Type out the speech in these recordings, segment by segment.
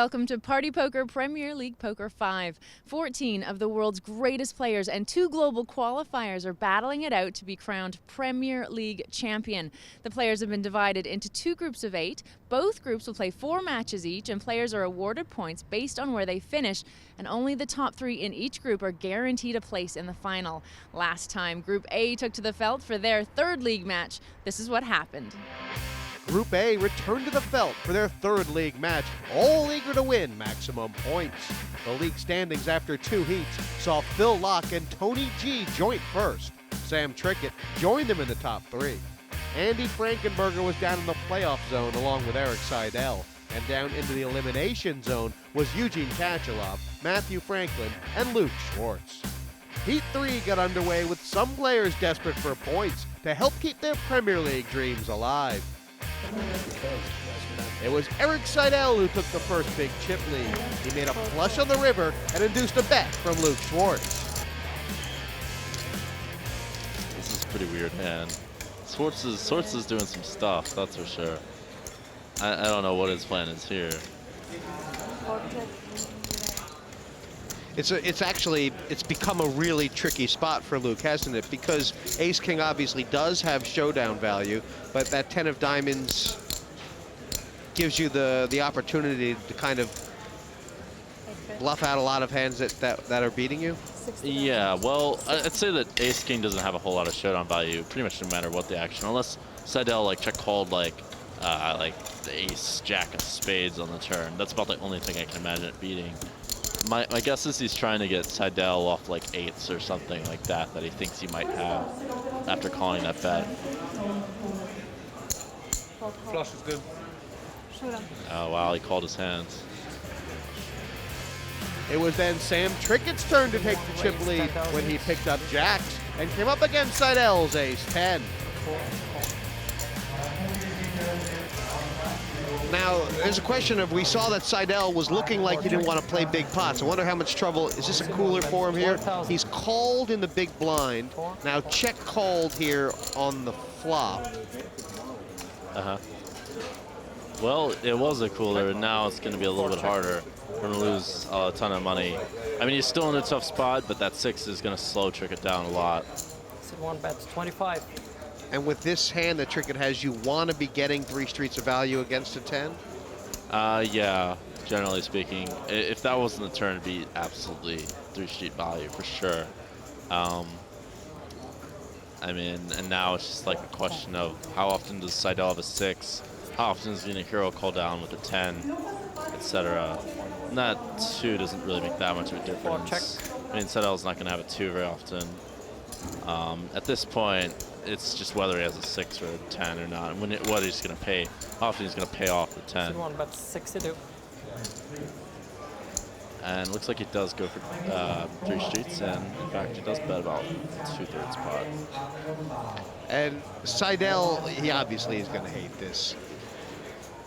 welcome to Party Poker Premier League Poker 5. 14 of the world's greatest players and 2 global qualifiers are battling it out to be crowned Premier League champion. The players have been divided into 2 groups of 8. Both groups will play 4 matches each, and players are awarded points based on where they finish, and only the top 3 in each group are guaranteed a place in the final. Last time, Group A took to the felt for their 3rd league match. This is what happened. Group A returned to the felt for their 3rd league match, all eager to win maximum points. The league standings after 2 heats saw Phil Laak and Tony G joint first. Sam Trickett joined them in the top 3. Andy Frankenberger was down in the playoff zone along with Erik Seidel, and down into the elimination zone was Eugene Katchalov, Mathew Frankland, and Luke Schwartz. Heat 3 got underway with some players desperate for points to help keep their Premier League dreams alive. It was Erik Seidel who took the first big chip lead. He made a flush on the river and induced a bet from Luke Schwartz. This is a pretty weird hand. Schwartz is doing some stuff, that's for sure. I don't know what his plan is here. It's become a really tricky spot for Luke, hasn't it? Because Ace-King obviously does have showdown value, but that 10 of diamonds gives you the opportunity to kind of bluff out a lot of hands that are beating you. Yeah, well, I'd say that Ace-King doesn't have a whole lot of showdown value, pretty much no matter what the action, unless Seidel like check called like the ace, jack of spades on the turn. That's about the only thing I can imagine it beating. My guess is he's trying to get Seidel off like 8s or something like that he thinks he might have after calling that bet. Flush is good. Oh wow, he called his hands. It was then Sam Trickett's turn to take the chip lead when he picked up jacks and came up against Seidel's ace-10. Now, there's a question of, we saw that Seidel was looking like he didn't want to play big pots. I wonder how much trouble, is this a cooler for him here? He's called in the big blind. Now check called here on the flop. Well, it was a cooler, and now it's going to be a little bit harder. We're going to lose a ton of money. I mean, he's still in a tough spot, but that 6 is going to slow Trickett down a lot. 1 bet 25. And with this hand that Trickett has, you want to be getting 3 streets of value against a 10? Yeah, generally speaking. If that wasn't the turn, it'd be absolutely 3 street value for sure. I mean, and now it's just like a question of how often does Seidel have a 6? How often is he going to hero call down with a 10, etc. And that 2 doesn't really make that much of a difference. I mean, Seidel's not going to have a 2 very often. At this point, it's just whether he has a 6 or a 10 or not, and what he's going to pay. How often he's going to pay off the 10. 1 bet 62. And it looks like he does go for 3 streets, and in fact, he does bet about 2/3 pot. And Seidel, he obviously is going to hate this.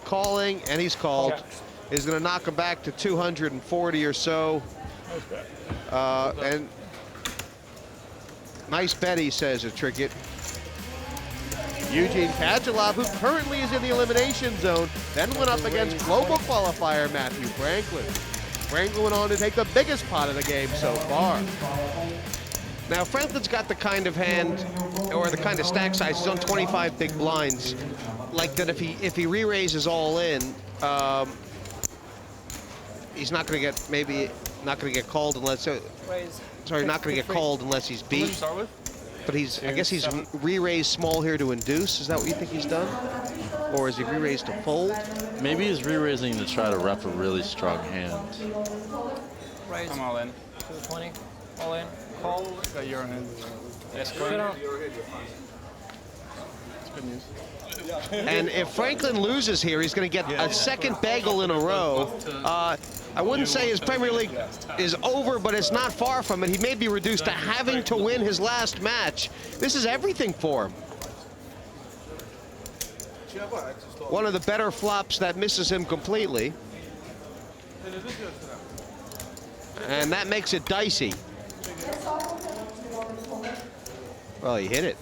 Calling, and he's called. Is going to knock him back to 240 or so. And nice bet, he says, at Trickett. Eugene Katchalov, who currently is in the elimination zone, then went up against global qualifier Mathew Frankland. Franklin went on to take the biggest pot of the game so far. Now, Franklin's got the kind of hand, or the kind of stack size, he's on 25 big blinds, like that if he re-raises all in, he's not going to get, maybe not going to get called unless, sorry, not going to get called unless he's beat. But I guess he's re-raised small here to induce. Is that what you think he's done? Or is he re-raised to fold? Maybe he's re-raising to try to rep a really strong hand. Raise. I'm all in. 220. All in. Call. Got your hand. Yes, Sit down. It's good news. And if Franklin loses here, he's going to get a 2nd bagel in a row. I wouldn't say his Premier League is over, but it's not far from it. He may be reduced to having to win his last match. This is everything for him. One of the better flops that misses him completely. And that makes it dicey. Well, he hit it.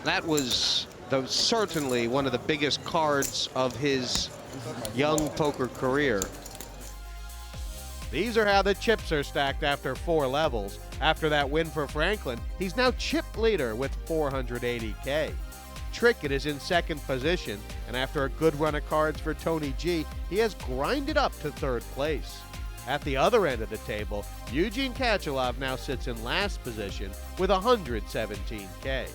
That was certainly one of the biggest cards of his young poker career. These are how the chips are stacked after 4 levels. After that win for Frankland, he's now chip leader with 480K. Trickett is in second position, and after a good run of cards for Tony G, he has grinded up to 3rd place. At the other end of the table, Eugene Katchalov now sits in last position with 117K.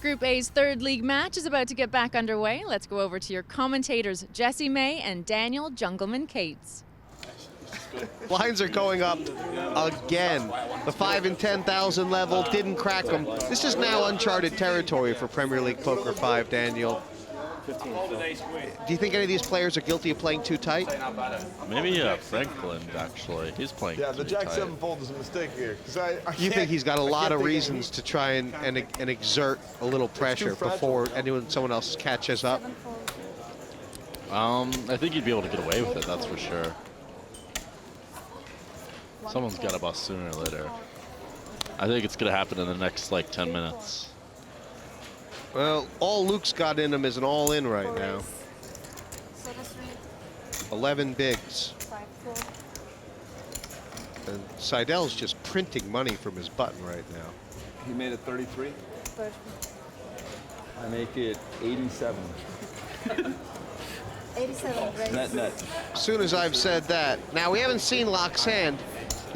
Group A's 3rd league match is about to get back underway. Let's go over to your commentators, Jesse May and Daniel Jungleman Cates. Blinds are going up again. The 5 and 10,000 level didn't crack them. This is now uncharted territory for Premier League Poker 5, Daniel. Do you think any of these players are guilty of playing too tight? Maybe Frankland, actually. He's playing Yeah, the too Jack tight. 7 fold is a mistake here. You think he's got a lot of reasons to try and exert a little pressure before someone else catches up? I think he'd be able to get away with it, that's for sure. Someone's got to bust sooner or later. I think it's going to happen in the next, like, 10 minutes. Well, all Luke's got in him is an all-in right now. 11 bigs. And Seidel's just printing money from his button right now. He made it 33. I make it 87. 87 raise. Net. As soon as I've said that, now we haven't seen Laak's hand.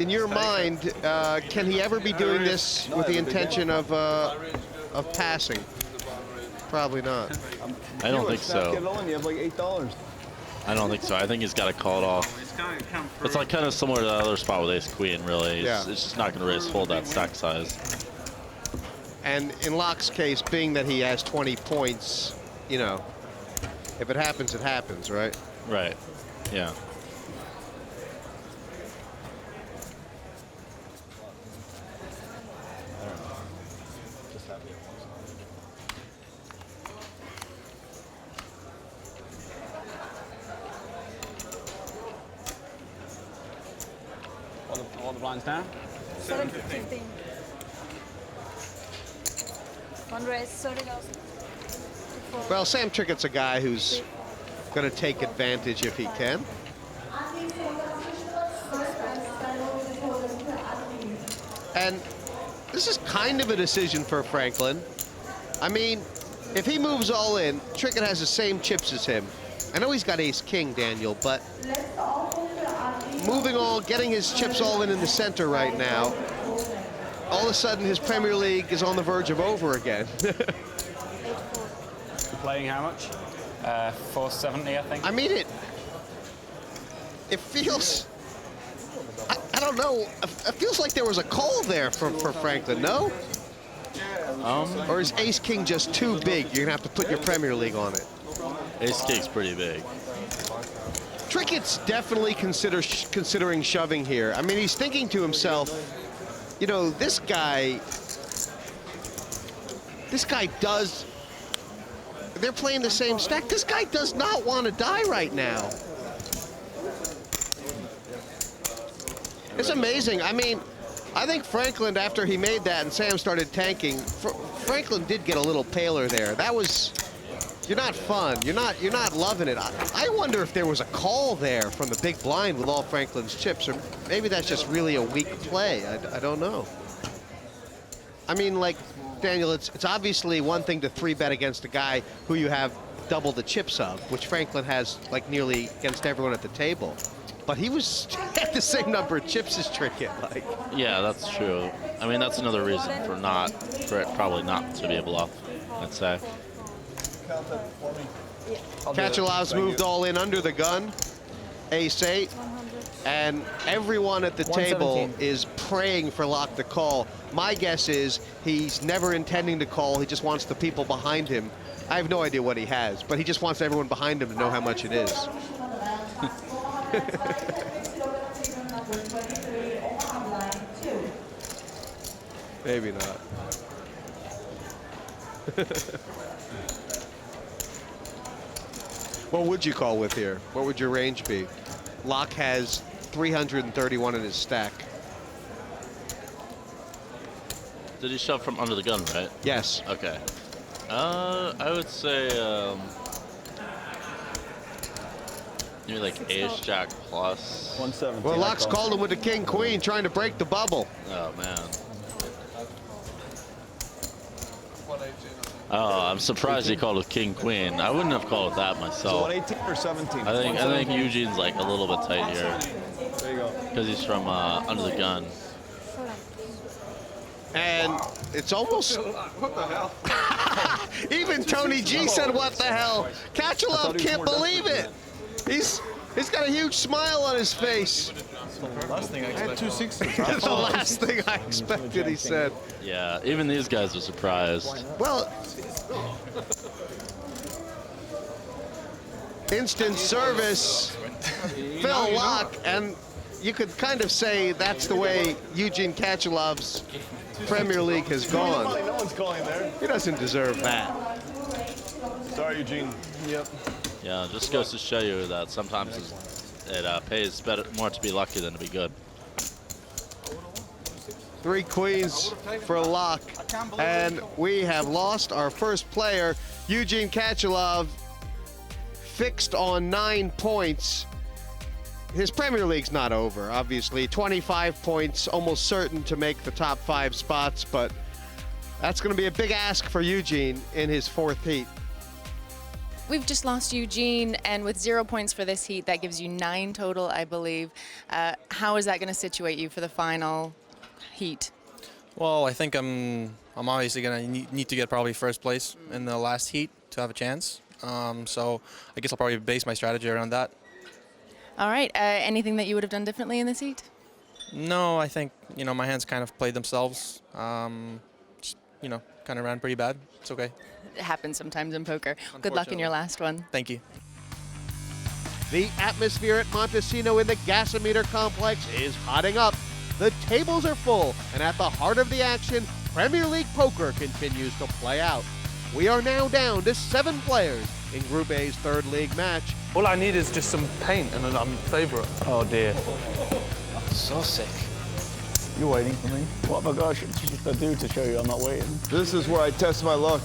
In your mind, can he ever be doing this with the intention of passing? Probably not. I don't think Get so. on, you have like $8. I don't think so. I think he's got to call it off. It's like kind of similar to the other spot with ace-queen, really. Yeah. It's just not going to raise full that stack size. And in Laak's case, being that he has 20 points, you know, if it happens, it happens, right? Right. Yeah. All the blinds down? 715. One raise, 30,000. Well, Sam Trickett's a guy who's going to take advantage if he can. And this is kind of a decision for Frankland. I mean, if he moves all in, Trickett has the same chips as him. I know he's got ace-king, Daniel, but getting his chips all in the center right now, all of a sudden his Premier League is on the verge of over again. Playing how much? 470, I think. I mean, it feels, I don't know, it feels like there was a call there for Frankland, no? Or is ace-king just too big? You're gonna have to put your Premier League on it. Ace-king's pretty big. Trickett's definitely considering shoving here. I mean, he's thinking to himself, you know, this guy does, they're playing the same stack. This guy does not want to die right now. It's amazing. I mean, I think Frankland, after he made that and Sam started tanking, Frankland did get a little paler there. That was, you're not fun. You're not loving it. I wonder if there was a call there from the big blind with all Frankland's chips, or maybe that's just really a weak play. I don't know. I mean, like, Daniel, it's obviously one thing to 3-bet against a guy who you have double the chips of, which Frankland has like nearly against everyone at the table. But he had the same number of chips as Trickett. Like. Yeah, that's true. I mean, that's another reason for it probably not to be a bluff, I'd say. Katchalov's moved all in under the gun, ace-8, and everyone at the table is praying for Laak to call. My guess is he's never intending to call. He just wants the people behind him. I have no idea what he has, but he just wants everyone behind him to know how much it is. Maybe not. What would you call with here? What would your range be? Laak has 331 in his stack. Did he shove from under the gun, right? Yes. Okay. I would say Maybe like ace jack plus. 117. Well, Laak's called him with the king queen, trying to break the bubble. Oh man. Oh, I'm surprised he called it king queen. I wouldn't have called it that So myself. 118 or 17? I think Eugene's like a little bit tight here There you go. because he's from under the gun. And it's almost... What the hell? Even Tony G said, what the hell? Katchalov can't believe it. He's got a huge smile on his face. Last thing I had 2 sixes. That's the last thing I expected, he said. Yeah, even these guys are surprised. Well, instant service, Phil Laak, and you could kind of say that's the way Eugene Katchalov's Premier League has gone. No one's calling there. He doesn't deserve that. Sorry, Eugene. Yep. Yeah, it just goes to show you that sometimes it pays more to be lucky than to be good. 3 queens for Laak, and we have lost our first player. Eugene Katchalov fixed on 9 points. His Premier League's not over, obviously. 25 points, almost certain to make the top 5 spots, but that's going to be a big ask for Eugene in his 4th heat. We've just lost Eugene, and with 0 points for this heat, that gives you 9 total, I believe. How is that going to situate you for the final heat? Well, I think I'm obviously going to need to get probably first place in the last heat to have a chance. So I guess I'll probably base my strategy around that. All right. Anything that you would have done differently in this heat? No, I think, my hands kind of played themselves. Just, kind of ran pretty bad. It's okay. It happens sometimes in poker. Good luck in your last one. Thank you. The atmosphere at Montesino in the Gasometer complex is hotting up. The tables are full, and at the heart of the action, Premier League poker continues to play out. We are now down to 7 players in Group A's 3rd league match. All I need is just some paint and I'm favourite. Oh dear. So sick. You waiting for me? What have I got to do to show you I'm not waiting? This is where I test my luck.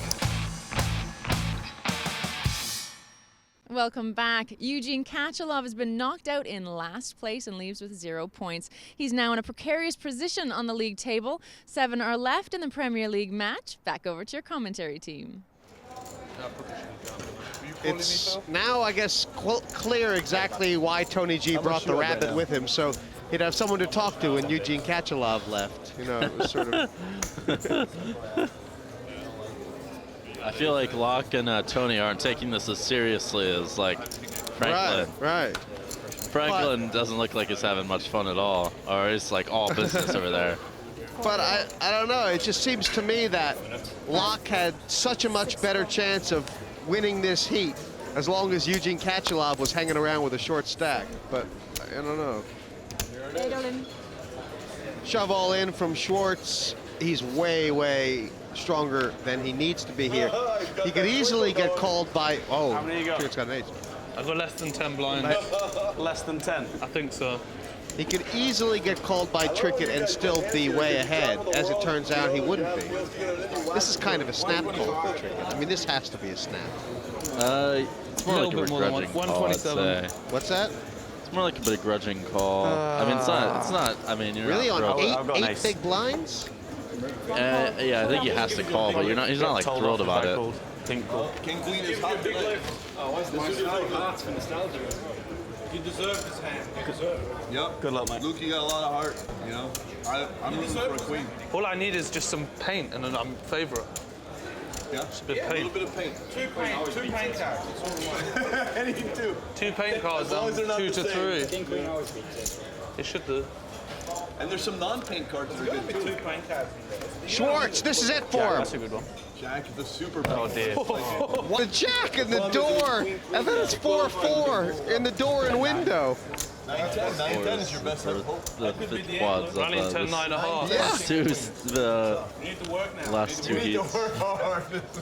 Welcome back. Eugene Katchalov has been knocked out in last place and leaves with 0 points. He's now in a precarious position on the league table. 7 are left in the Premier League match. Back over to your commentary team. It's now, I guess, clear exactly why Tony G brought the rabbit with him, so he'd have someone to talk to when Eugene Katchalov left. It was sort of... I feel like Laak and Tony aren't taking this as seriously as like Frankland. Right. Frankland doesn't look like he's having much fun at all, or it's like all business over there. But I don't know. It just seems to me that Laak had such a much better chance of winning this heat as long as Eugene Katchalov was hanging around with a short stack. But I don't know. Shove all in from Schwartz. He's way stronger than he needs to be here. He could easily get called by... Oh, How many you got? Trickett's got an ace. I've got less than 10 blinds. Less than 10? I think so. He could easily get called by Trickett and still be way ahead. As it turns out, he wouldn't be. This is kind of a snap call for Trickett. I mean, this has to be a snap. It's more like a begrudging call, I'd say. What's that? It's more like a begrudging call. I mean, it's not. I mean, you're Really, not on thrilled. eight big blinds? Yeah, I think he has to call, but he's not like thrilled about it. King Queen is hot tonight. For nostalgia. You deserve this hand. You deserve it. Yep. Good luck, mate. Luke, you got a lot of heart. I'm rooting for a queen. All I need is just some paint and I'm favourite. Yeah? Just a bit A paint. little bit of paint. Two paint cards. Anything too. 2 paint cards, As long as they're not 2 the to same. 3. King Queen always beats it. It should do. And there's some non-paint cards that are good too. Two paint cards. Schwartz, this is it for him. That's a good one. Jack is the super Oh paint. dear. The jack in the door, and then it's 4-4 in the door and window. 9-10 is your best For hope. the quads Running of 10, 9 and a half. Yeah. You need to work now. Last 2 heats.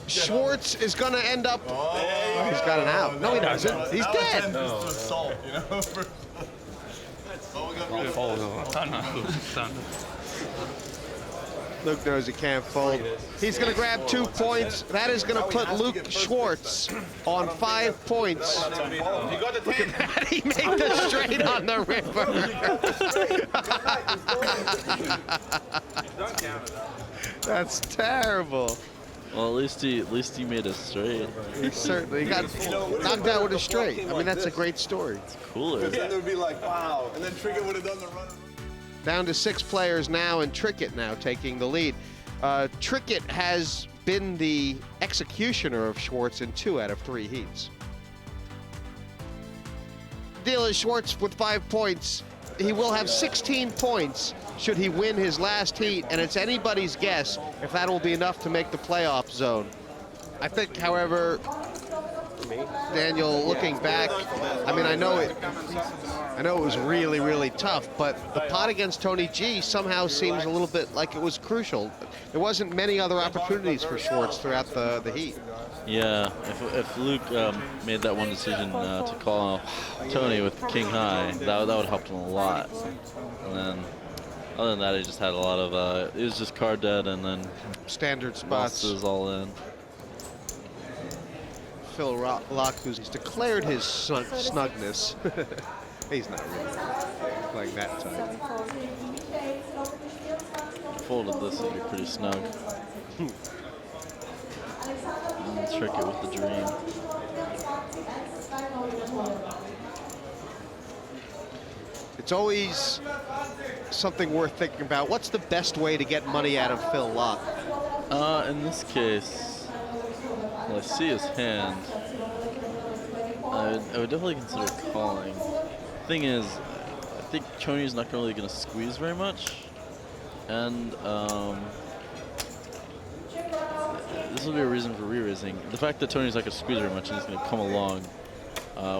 Schwartz is going to end up... Oh, he's got an out. No, he doesn't. He's dead. Assault, Luke knows he can't fold. He's going to grab 2 points. That is going to put Luke Schwartz on 5 points. Look at that. He made the straight on the river. That's terrible. Well, at least he made a straight. He certainly got knocked out with a straight. I mean, that's a great story. It's cooler. Because then it would be like, wow. And then Trickett would have done the run. Down to 6 players now, and Trickett now taking the lead. Trickett has been the executioner of Schwartz in 2 out of 3 heats. Deal is Schwartz with 5 points. He will have 16 points should he win his last heat, and it's anybody's guess if that will be enough to make the playoff zone. I think, however, Daniel, looking back, I mean, I know it was really, really tough, but the pot against Tony G somehow seems a little bit like it was crucial. There wasn't many other opportunities for Schwartz throughout the heat. Yeah, if Luke made that one decision to call Tony with King High, that would have helped him a lot. And then, other than that, he just had a lot of, it was just card dead and then standard spots. Losses all in. Phil Laak, who's declared his snugness. He's not really playing that time. Folded this, it'd be pretty snug. Trickett with the dream. It's always something worth thinking about. What's the best way to get money out of Phil Laak? In this case, well, I see his hand. I would definitely consider calling. Thing is, I think Tony's not really going to squeeze very much, and this will be a reason for re-raising. The fact that Tony's not going to squeeze very much and he's going to come along,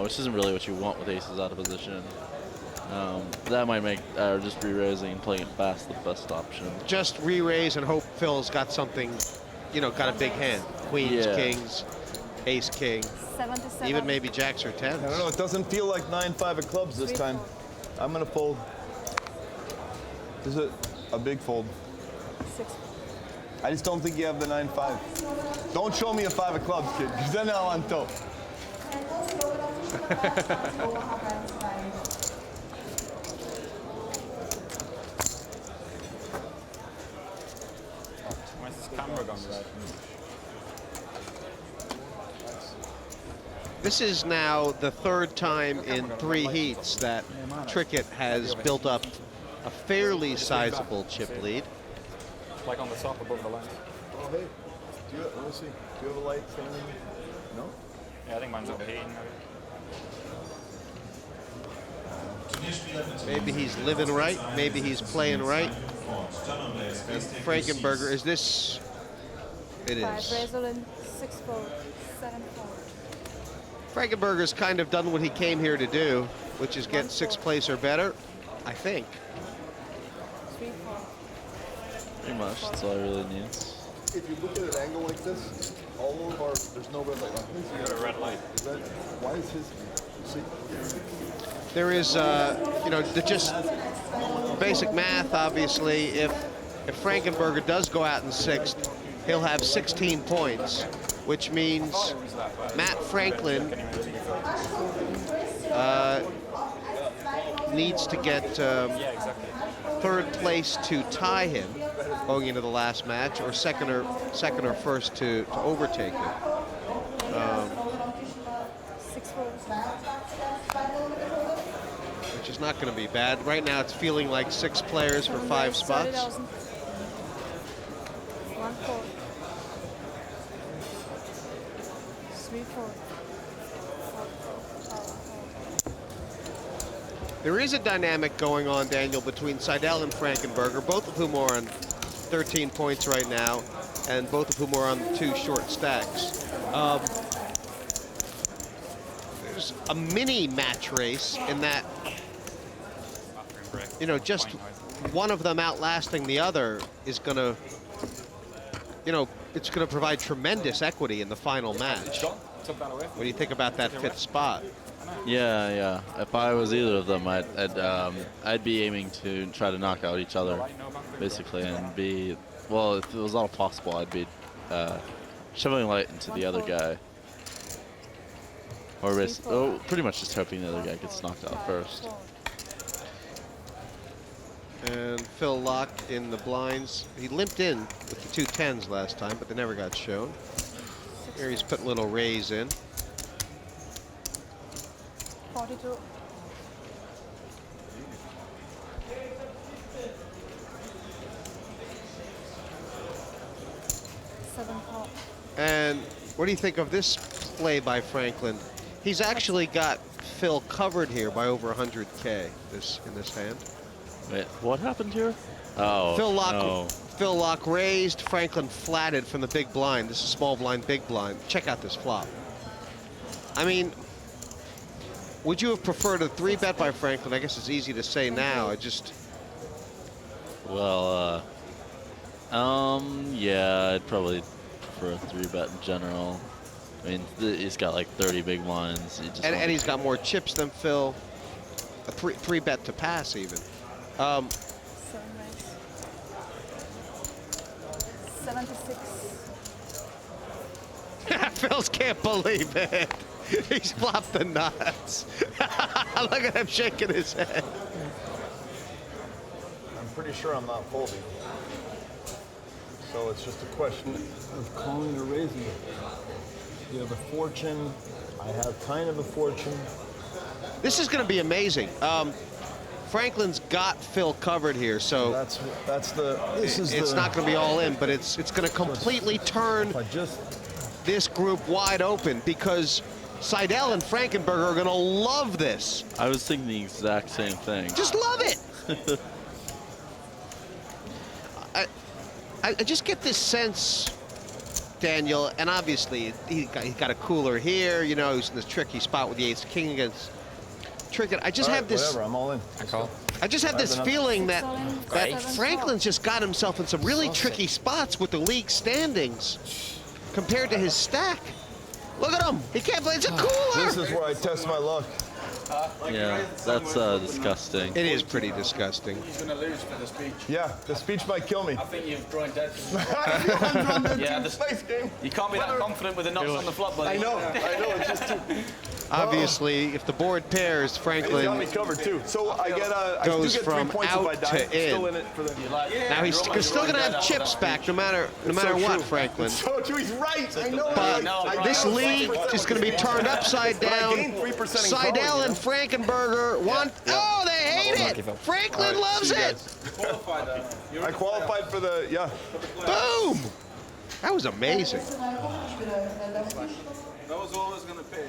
which isn't really what you want with aces out of position. That might make just re-raising and playing it fast the best option. Just re-raise and hope Phil's got something, you know, got a big hand. Queens, kings, ace, king. 77. Even maybe jacks or tens. I don't know, it doesn't feel like 9-5 of clubs this time. I'm gonna fold. This is a big fold. 6. I just don't think you have the 9-5. Don't show me a 5 of clubs, kid, because then I'll on top. Where's this camera gone right? This is now the 3rd time in 3 heats that Trickett has built up a fairly sizable chip lead. Like on the top above the line. Oh, hey. Let me see. Do you have a light standing? No? Yeah, I think mine's overheating. Maybe he's living right. Maybe he's playing right. And Frankenberger, is this? It is. 5 Resolin, 6 fold, 7 fold. Frankenberger's kind of done what he came here to do, which is get 6th place or better, I think. 3 fold. Pretty much, that's all I really need. If you look at an angle like this, all of our, there's no red light. You got a red light. Is that, why is his, see? There is, you know, just basic math, obviously. If Frankenberger does go out in 6th, he'll have 16 points, which means Matt Franklin needs to get 3rd place to tie him going into the last match, or second or first to overtake him. 6 fold. Which is not going to be bad. Right now it's feeling like 6 players for 5 spots. 1 fold. 3 fold. There is a dynamic going on, Daniel, between Seidel and Frankenberger, both of whom are on 13 points right now, and both of whom are on 2 short stacks. There's a mini match race in that, you know, just one of them outlasting the other is going to, you know, it's going to provide tremendous equity in the final match. What do you think about that 5th spot? Yeah. If I was either of them, I'd be aiming to try to knock out each other, basically, and be Well, if it was all possible, I'd be shoveling light into the other guy. Or pretty much just hoping the other guy gets knocked out first. And Phil Laak in the blinds. He limped in with the 2 10s last time, but they never got shown. Here he's putting a little raise in. 42. And what do you think of this play by Frankland? He's actually got Phil covered here by over 100K in this hand. Wait, what happened here? Oh, Phil Laak raised, Frankland flatted from the big blind. This is small blind, big blind. Check out this flop. I mean, would you have preferred a 3-bet by Frankland? I guess it's easy to say now. Well, yeah, I'd probably prefer a 3-bet in general. I mean, he's got like 30 big blinds. And he's got more chips than Phil. A 3-bet to pass even. 76. Phil's can't believe it. He's flopped the nuts. Look at him shaking his head. I'm pretty sure I'm not folding. So it's just a question of calling or raising. You have a fortune. I have kind of a fortune. This is going to be amazing. Frankland's got Phil covered here, so it's not going to be all in, but it's going to completely turn this group wide open because Seidel and Frankenberger are going to love this. I was thinking the exact same thing. Just love it. I just get this sense, Daniel, and obviously he got a cooler here. You know, he's in this tricky spot with the ace king against Trickett. I just have this. Whatever, I'm all in. I just have this feeling that Frankland's just got himself in some really tricky spots with the league standings compared to his stack. Look at him. He can't play. It's a cooler. This is where I test my luck. Yeah, that's disgusting. It is pretty disgusting. He's going to lose for the speech. Yeah, the speech might kill me. I think you've drawn dead. I'm drawn dead Yeah, too. Nice game. You can't be that confident with the nuts on the flop, buddy. I know. It's just too. Obviously, if the board pairs, He's got me Frankland covered too. So I do goes get 3 from points out if I die. to in. Still in it for the. Now he's still going to have chips back no matter what, Frankland. So true. He's right. I know. But this league is going to be turned upside down. Seidel and Frankenberger want. Oh, they hate it. Franklin loves it. I qualified for the Boom. That was amazing. That was always going to pay.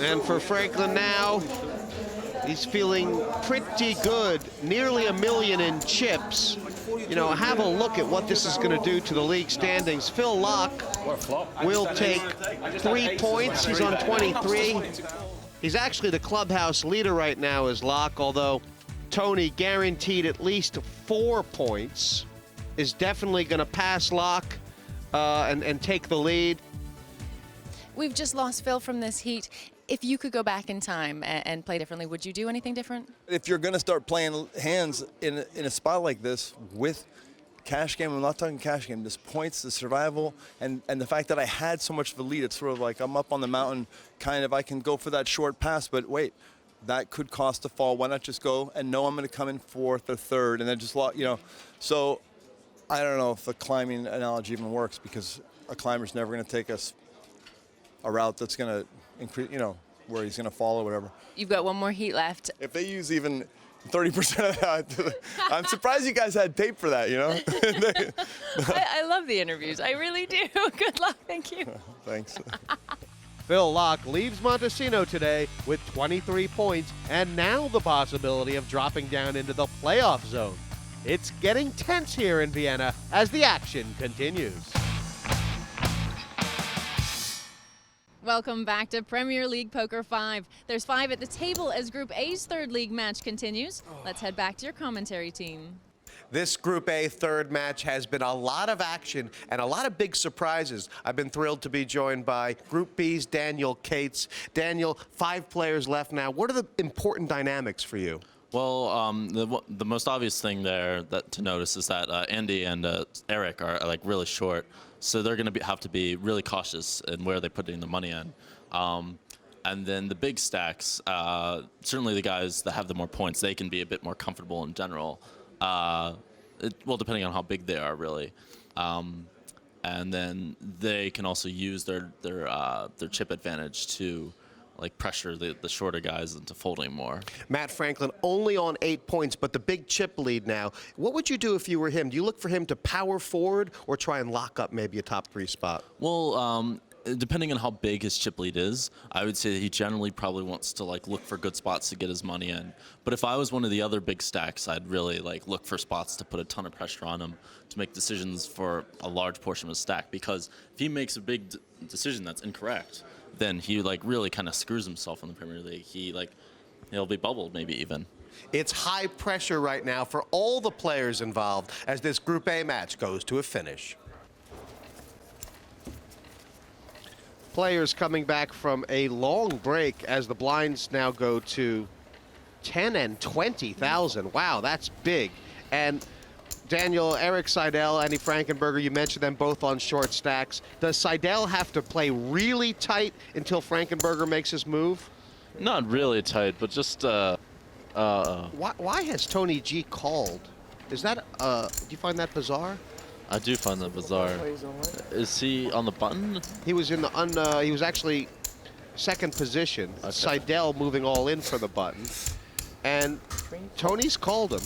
And for Franklin now, he's feeling pretty good. Nearly $1 million in chips. You know, have a look at what this is going to do to the league standings. Phil Laak will take 3 points. He's on 23. He's actually the clubhouse leader right now is Laak, although Tony guaranteed at least 4 points. Is definitely going to pass Laak and take the lead. We've just lost Phil from this heat. If you could go back in time and play differently, would you do anything different? If you're going to start playing hands in a spot like this with cash game, I'm not talking cash game, just points, the survival, and the fact that I had so much of a lead, it's sort of like I'm up on the mountain, kind of, I can go for that short pass, but wait, that could cost a fall. Why not just go and know I'm going to come in 4th or 3rd and then just, you know. So I don't know if the climbing analogy even works because a climber's never going to take us a route that's going to increase, you know, where he's going to fall or whatever. You've got one more heat left. If they use even 30% of that, I'm surprised you guys had tape for that, you know? I love the interviews. I really do. Good luck. Thank you. Thanks. Phil Laak leaves Montesino today with 23 points and now the possibility of dropping down into the playoff zone. It's getting tense here in Vienna as the action continues. Welcome back to Premier League Poker 5. There's 5 at the table as Group A's 3rd league match continues. Let's head back to your commentary team. This Group A 3rd match has been a lot of action and a lot of big surprises. I've been thrilled to be joined by Group B's Daniel Cates. Daniel, 5 players left now. What are the important dynamics for you? Well, the most obvious thing there to notice is that Andy and Erik are like really short, so they're going to have to be really cautious in where they're putting the money in. And then the big stacks, certainly the guys that have the more points, they can be a bit more comfortable in general. Well, depending on how big they are, really. And then they can also use their chip advantage to like pressure the shorter guys into folding more. Matt Frankland only on 8 points, but the big chip lead now. What would you do if you were him? Do you look for him to power forward or try and lock up maybe a top 3 spot? Well, depending on how big his chip lead is, I would say that he generally probably wants to like look for good spots to get his money in. But if I was one of the other big stacks, I'd really like look for spots to put a ton of pressure on him to make decisions for a large portion of his stack. Because if he makes a big decision that's incorrect, then he like really kind of screws himself in the Premier League. He'll be bubbled maybe even. It's high pressure right now for all the players involved as this Group A match goes to a finish. Players coming back from a long break as the blinds now go to 10 and 20,000. Wow, that's big. And Daniel, Erik Seidel, Andy Frankenberger, you mentioned them both on short stacks. Does Seidel have to play really tight until Frankenberger makes his move? Not really tight, but just Why has Tony G called? Is that do you find that bizarre? I do find that bizarre. Is he on the button? He was in the he was actually second position. Okay. Seidel moving all in for the button, and Tony's called him.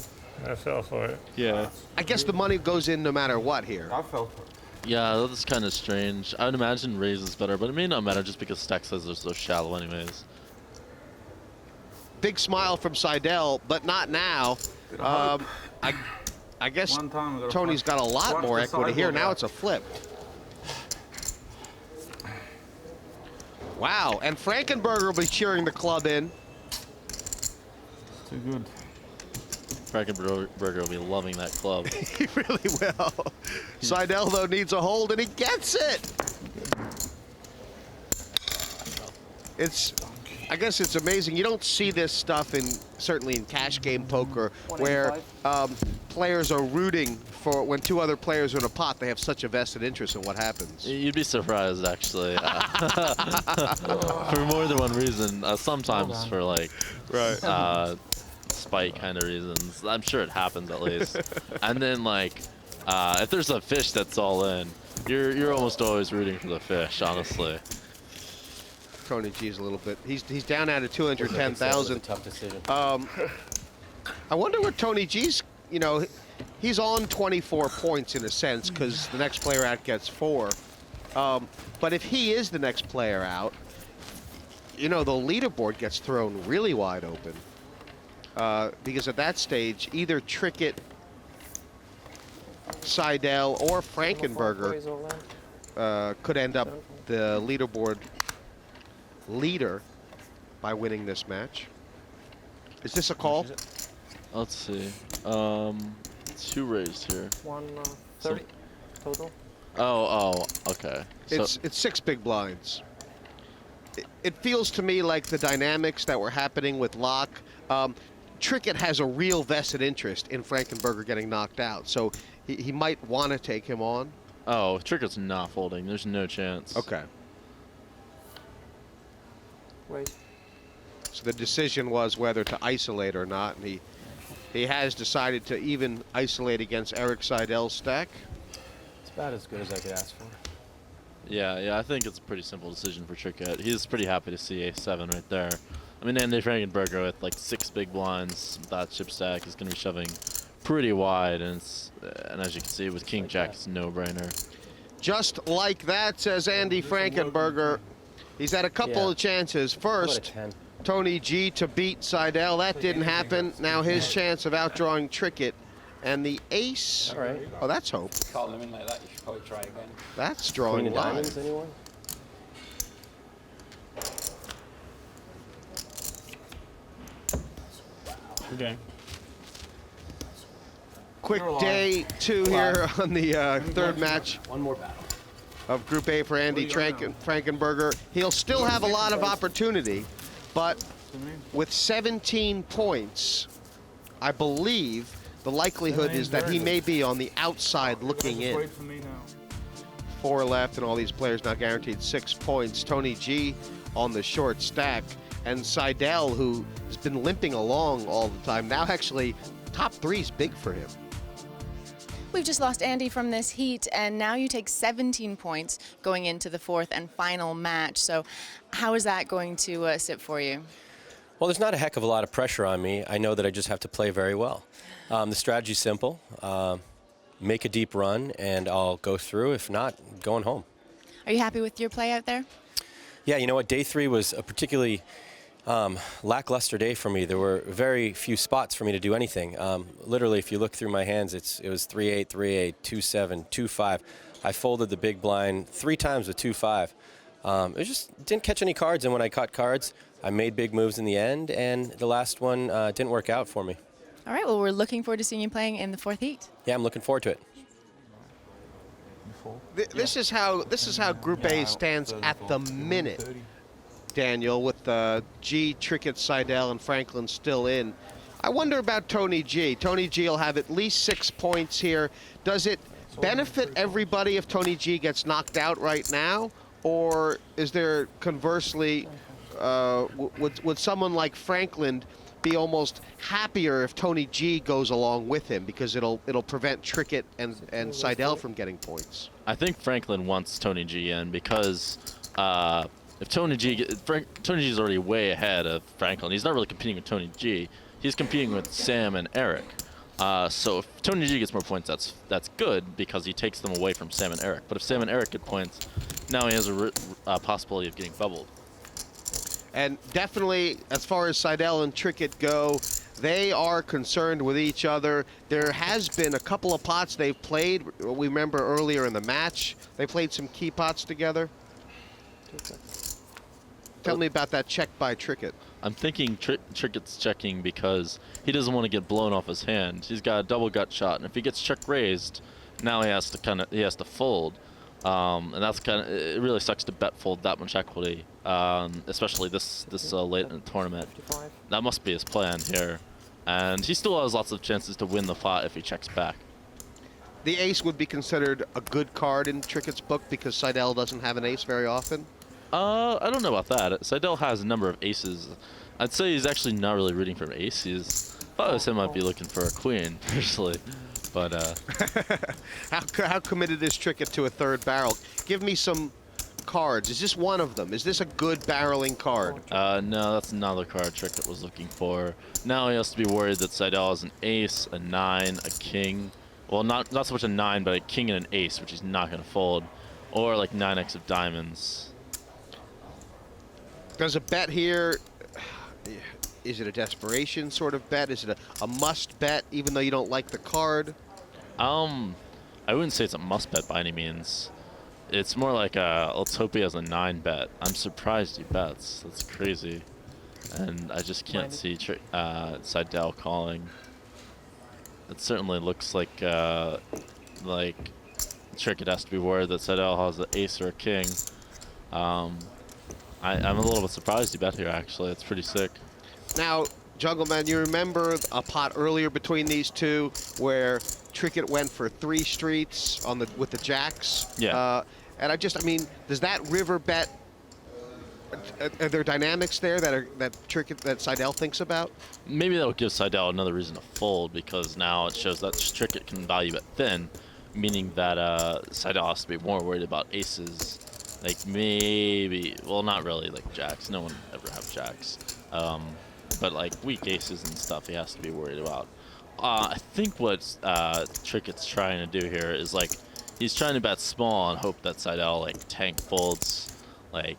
I fell for it. Yeah. I guess the money goes in no matter what here. I fell for it. Yeah, that's kind of strange. I would imagine raise is better, but it may not matter just because stack sizes are so shallow anyways. Big smile from Seidel, but not now. I guess Tony's got a lot more equity here. Now it's a flip. Wow, and Frankenberger will be cheering the club in. Too good. Frankenberger will be loving that club. He really will. Seidel, though, needs a hold, and he gets it. I guess it's amazing. You don't see this stuff certainly in cash game poker, where players are rooting for when 2 other players are in a pot. They have such a vested interest in what happens. You'd be surprised, actually, for more than one reason. Sometimes for like spite kind of reasons. I'm sure it happens at least. And then like if there's a fish that's all in, you're almost always rooting for the fish, honestly. Tony G's a little bit. He's down at 210,000. Tough decision. I wonder what Tony G's. You know, he's on 24 points in a sense because the next player out gets 4. But if he is the next player out, you know, the leaderboard gets thrown really wide open. Because at that stage, either Trickett, Seidel, or Frankenberger could end up the leaderboard leader by winning this match. Is this a call? Let's see. 2 raised here. 130 total. Oh, okay. It's 6 big blinds. It feels to me like the dynamics that were happening with Laak. Trickett has a real vested interest in Frankenberger getting knocked out, so he might want to take him on. Oh, Trickett's not folding. There's no chance. Okay. Wait. So the decision was whether to isolate or not, and he has decided to even isolate against Erik Seidel's stack. It's about as good as I could ask for. Yeah, I think it's a pretty simple decision for Trickett. He's pretty happy to see a7 right there. I mean, Andy Frankenberger with like 6 big blinds, that chip stack is going to be shoving pretty wide, and as you can see with King Jack, it's a no-brainer. Just like that, says Andy Frankenberger. He's had a couple of chances. First, Tony G to beat Seidel. That didn't happen. Now his chance of outdrawing Trickett. And the ace. All right. Oh, that's hope. Call him in like that. You should probably try again. That's drawing diamonds, live. anyone? Okay. Quick day 2 here on the 3rd match. One more battle. Of Group A for Andy Frankenberger. He'll still have a lot of opportunity, but with 17 points, I believe the likelihood is that he may be on the outside looking in. 4 left, and all these players now guaranteed 6 points. Tony G on the short stack, and Seidel, who has been limping along all the time, now actually top 3 is big for him. We've just lost Andy from this heat, and now you take 17 points going into the 4th and final match. So how is that going to sit for you? Well, there's not a heck of a lot of pressure on me. I know that I just have to play very well. The strategy's simple. Make a deep run, and I'll go through. If not, going home. Are you happy with your play out there? Yeah, you know what? Day 3 was a particularly lackluster day for me. There were very few spots for me to do anything. Literally, if you look through my hands, it was 3-8, 3-8, 2-7, 2-5. I folded the big blind 3 times with 2-5. It just didn't catch any cards, and when I caught cards, I made big moves in the end, and the last one didn't work out for me. All right, well, we're looking forward to seeing you playing in the 4th heat. Yeah, I'm looking forward to it. This is how Group A stands at the minute, Daniel, with G, Trickett, Seidel, and Frankland still in. I wonder about Tony G. Tony G will have at least 6 points here. Does it benefit everybody if Tony G gets knocked out right now? Or is there, conversely, would someone like Frankland be almost happier if Tony G goes along with him because it'll prevent Trickett and Seidel from getting points? I think Frankland wants Tony G in because if Tony G is already way ahead of Frankland. He's not really competing with Tony G. He's competing with Sam and Erik. So if Tony G gets more points, that's good because he takes them away from Sam and Erik. But if Sam and Erik get points, now he has a possibility of getting bubbled. And definitely, as far as Seidel and Trickett go, they are concerned with each other. There has been a couple of pots they've played. We remember earlier in the match, they played some key pots together. Tell me about that check by Trickett. I'm thinking Trickett's checking because he doesn't want to get blown off his hand. He's got a double gut shot, and if he gets check raised, now he has to fold. And that's it really sucks to bet fold that much equity, especially this late in the tournament. That must be his plan here, and he still has lots of chances to win the pot if he checks back. The ace would be considered a good card in Trickett's book because Seidel doesn't have an ace very often. I don't know about that. Seidel has a number of aces. I'd say he's actually not really rooting for an ace. If I was him, I'd be looking for a queen, personally. But how committed is Trickett to a 3rd barrel? Give me some cards. Is this one of them? Is this a good barreling card? No, that's another card Trickett was looking for. Now he has to be worried that Seidel has an ace, a 9, a king. Well, not so much a 9, but a king and an ace, which he's not going to fold. Or like 9x of diamonds. Does a bet here, is it a desperation sort of bet? Is it a must bet even though you don't like the card? I wouldn't say it's a must bet by any means. It's more like let's hope he has a 9 bet. I'm surprised he bets. That's crazy. And I just can't see Seidel calling. It certainly looks like Trickett has to be worried that Seidel has an ace or a king. I'm a little bit surprised he bet here, actually. It's pretty sick. Now, Jungleman, you remember a pot earlier between these two where Trickett went for 3 streets with the jacks? Yeah. And I mean, does that river bet, are there dynamics there that Seidel thinks about? Maybe that'll give Seidel another reason to fold because now it shows that Trickett can value bet thin, meaning that Seidel has to be more worried about aces. Like maybe, well, not really like jacks. No one ever have jacks. But like weak aces and stuff, he has to be worried about. I think what Trickett's trying to do here is he's trying to bet small and hope that Seidel tank folds like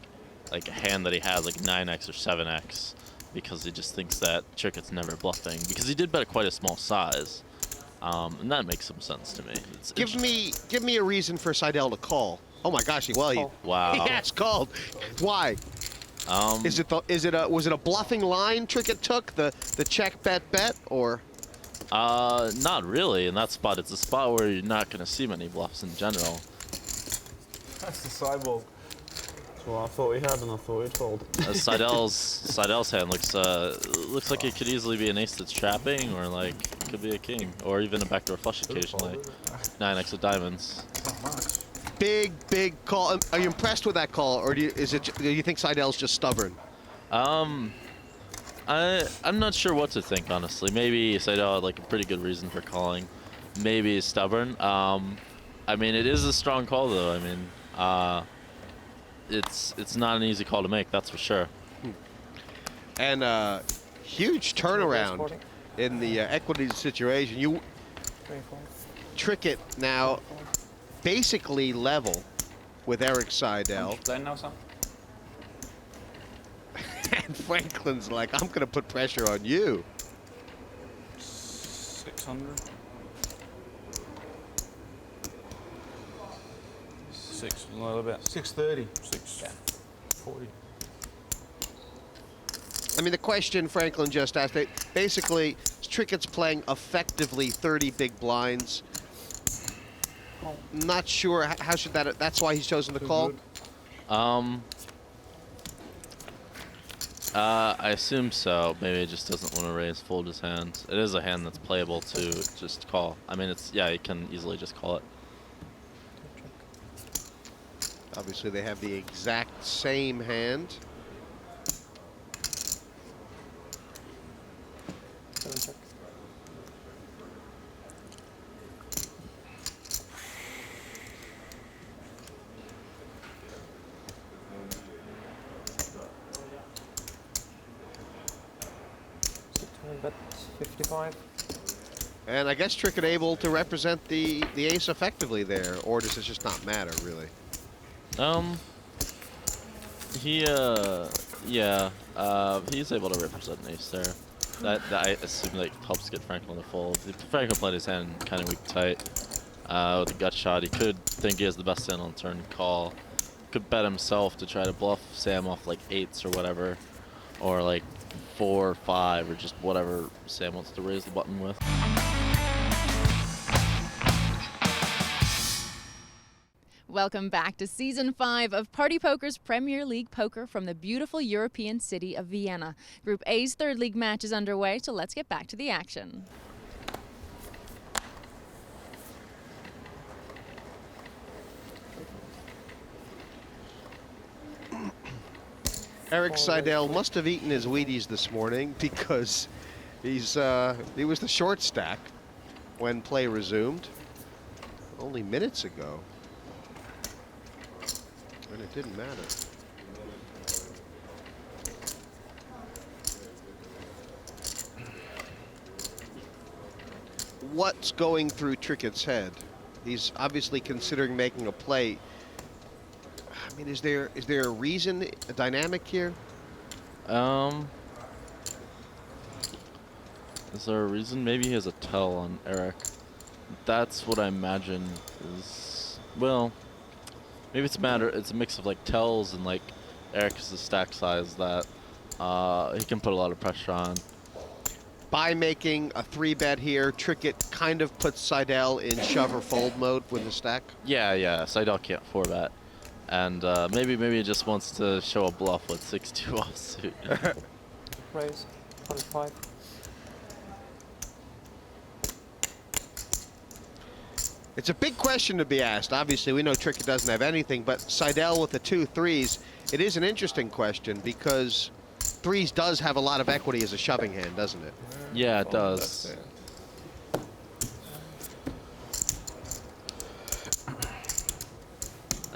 a hand that he has 9x or 7x because he just thinks that Trickett's never bluffing because he did bet quite a small size. And that makes some sense to me. Give me a reason for Seidel to call. Oh my gosh! Wow. He has called. Why? Was it a bluffing line Trickett took the check bet or? Not really. In that spot, it's a spot where you're not going to see many bluffs in general. That's the sidewalk. Well, I thought he had, and I thought he'd fold. Seidel's hand looks like it could easily be an ace that's trapping, or like it could be a king, or even a backdoor flush occasionally. 9x of diamonds. Big call. Are you impressed with that call, or do you think Seidel's just stubborn? I'm not sure what to think, honestly. Maybe Seidel had like a pretty good reason for calling. Maybe he's stubborn. I mean, it is a strong call, though. I mean, it's not an easy call to make, that's for sure. And huge turnaround in the equity situation. Trickett now basically level with Erik Seidel. And Franklin's like, I'm going to put pressure on you. 600. 6, a little bit. 630. 640. I mean, the question Franklin just asked, basically, Trickett's playing effectively 30 big blinds. Not sure how should that's why he's chosen to call. I assume so. Maybe he just doesn't want to raise, fold his hand. It is a hand that's playable to just call. I mean, yeah, you can easily just call it. Obviously, they have the exact same hand. Bet 55. And I guess Trickett able to represent the ace effectively there, or does it just not matter, really? He's able to represent an ace there. That I assume that helps get Franklin to fold. Franklin played his hand kind of weak tight. With the gut shot, he could think he has the best hand on turn call. Could bet himself to try to bluff Sam off like 8s or whatever, or like 4 or 5, or just whatever Sam wants to raise the button with. Welcome back to Season 5 of Party Poker's Premier League Poker from the beautiful European city of Vienna. Group A's third league match is underway, so let's get back to the action. Erik Seidel must have eaten his Wheaties this morning because he was the short stack when play resumed only minutes ago. And it didn't matter. What's going through Trickett's head? He's obviously considering making a play. I mean, is there a reason, a dynamic here? Is there a reason? Maybe he has a tell on Erik. That's what I imagine is, well, maybe it's a mix of like tells and like Erik is the stack size that he can put a lot of pressure on. By making a 3-bet here, Trickett kind of puts Seidel in shove or fold mode with the stack. Yeah, Seidel can't 4-bet. And maybe he just wants to show a bluff with 6-2 offsuit. Raise 105. It's a big question to be asked. Obviously, we know Trickett doesn't have anything, but Seidel with the 2 3s, it is an interesting question because 3s does have a lot of equity as a shoving hand, doesn't it? Yeah, it does.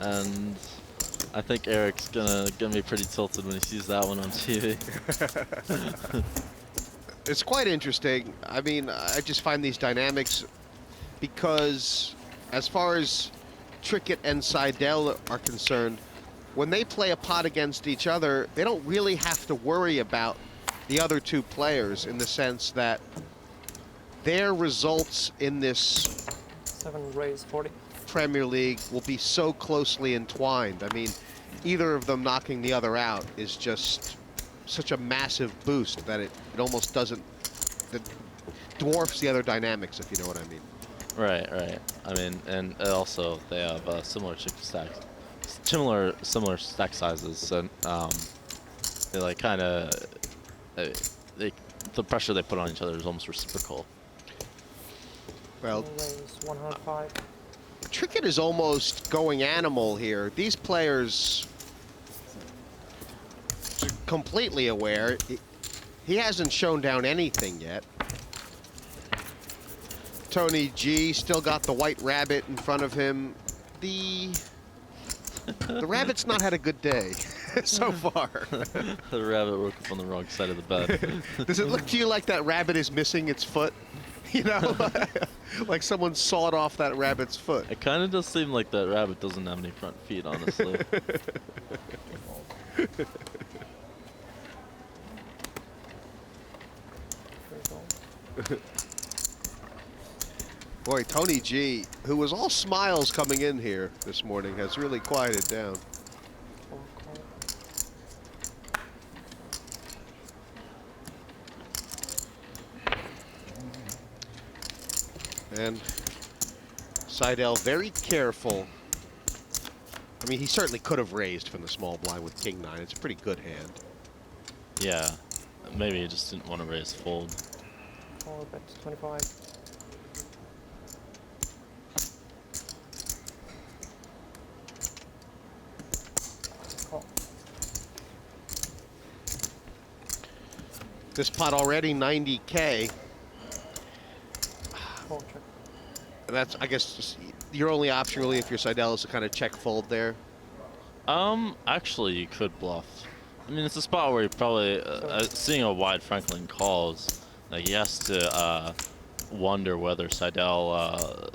And I think Erik's gonna be pretty tilted when he sees that one on TV. It's quite interesting. I mean, I just find these dynamics because as far as Trickett and Seidel are concerned, when they play a pot against each other, they don't really have to worry about the other two players in the sense that their results in this 7 raise 40. Premier League will be so closely entwined. I mean, either of them knocking the other out is just such a massive boost that it almost doesn't, it dwarfs the other dynamics, if you know what I mean. Right. I mean, and also they have similar chip stacks. similar stack sizes, and they like kind of the pressure they put on each other is almost reciprocal. Well, Raise 105. Trickett is almost going animal here. These players are completely aware. He hasn't shown down anything yet. Tony G still got the white rabbit in front of him. The rabbit's not had a good day so far. The rabbit woke up on the wrong side of the bed. Does it look to you like that rabbit is missing its foot? You know, like someone sawed off that rabbit's foot. It kind of does seem like that rabbit doesn't have any front feet, honestly. Boy, Tony G, who was all smiles coming in here this morning, has really quieted down. And Seidel very careful. I mean, he certainly could have raised from the small blind with King 9. It's a pretty good hand. Yeah, maybe he just didn't want to raise fold. Call bet 25. Call. This pot already 90K. Call check. And that's, I guess, just your only option really if you're Seidel is to kind of check fold there. Actually, you could bluff. I mean, it's a spot where you probably, seeing a wide Franklin calls, like he has to wonder whether Seidel,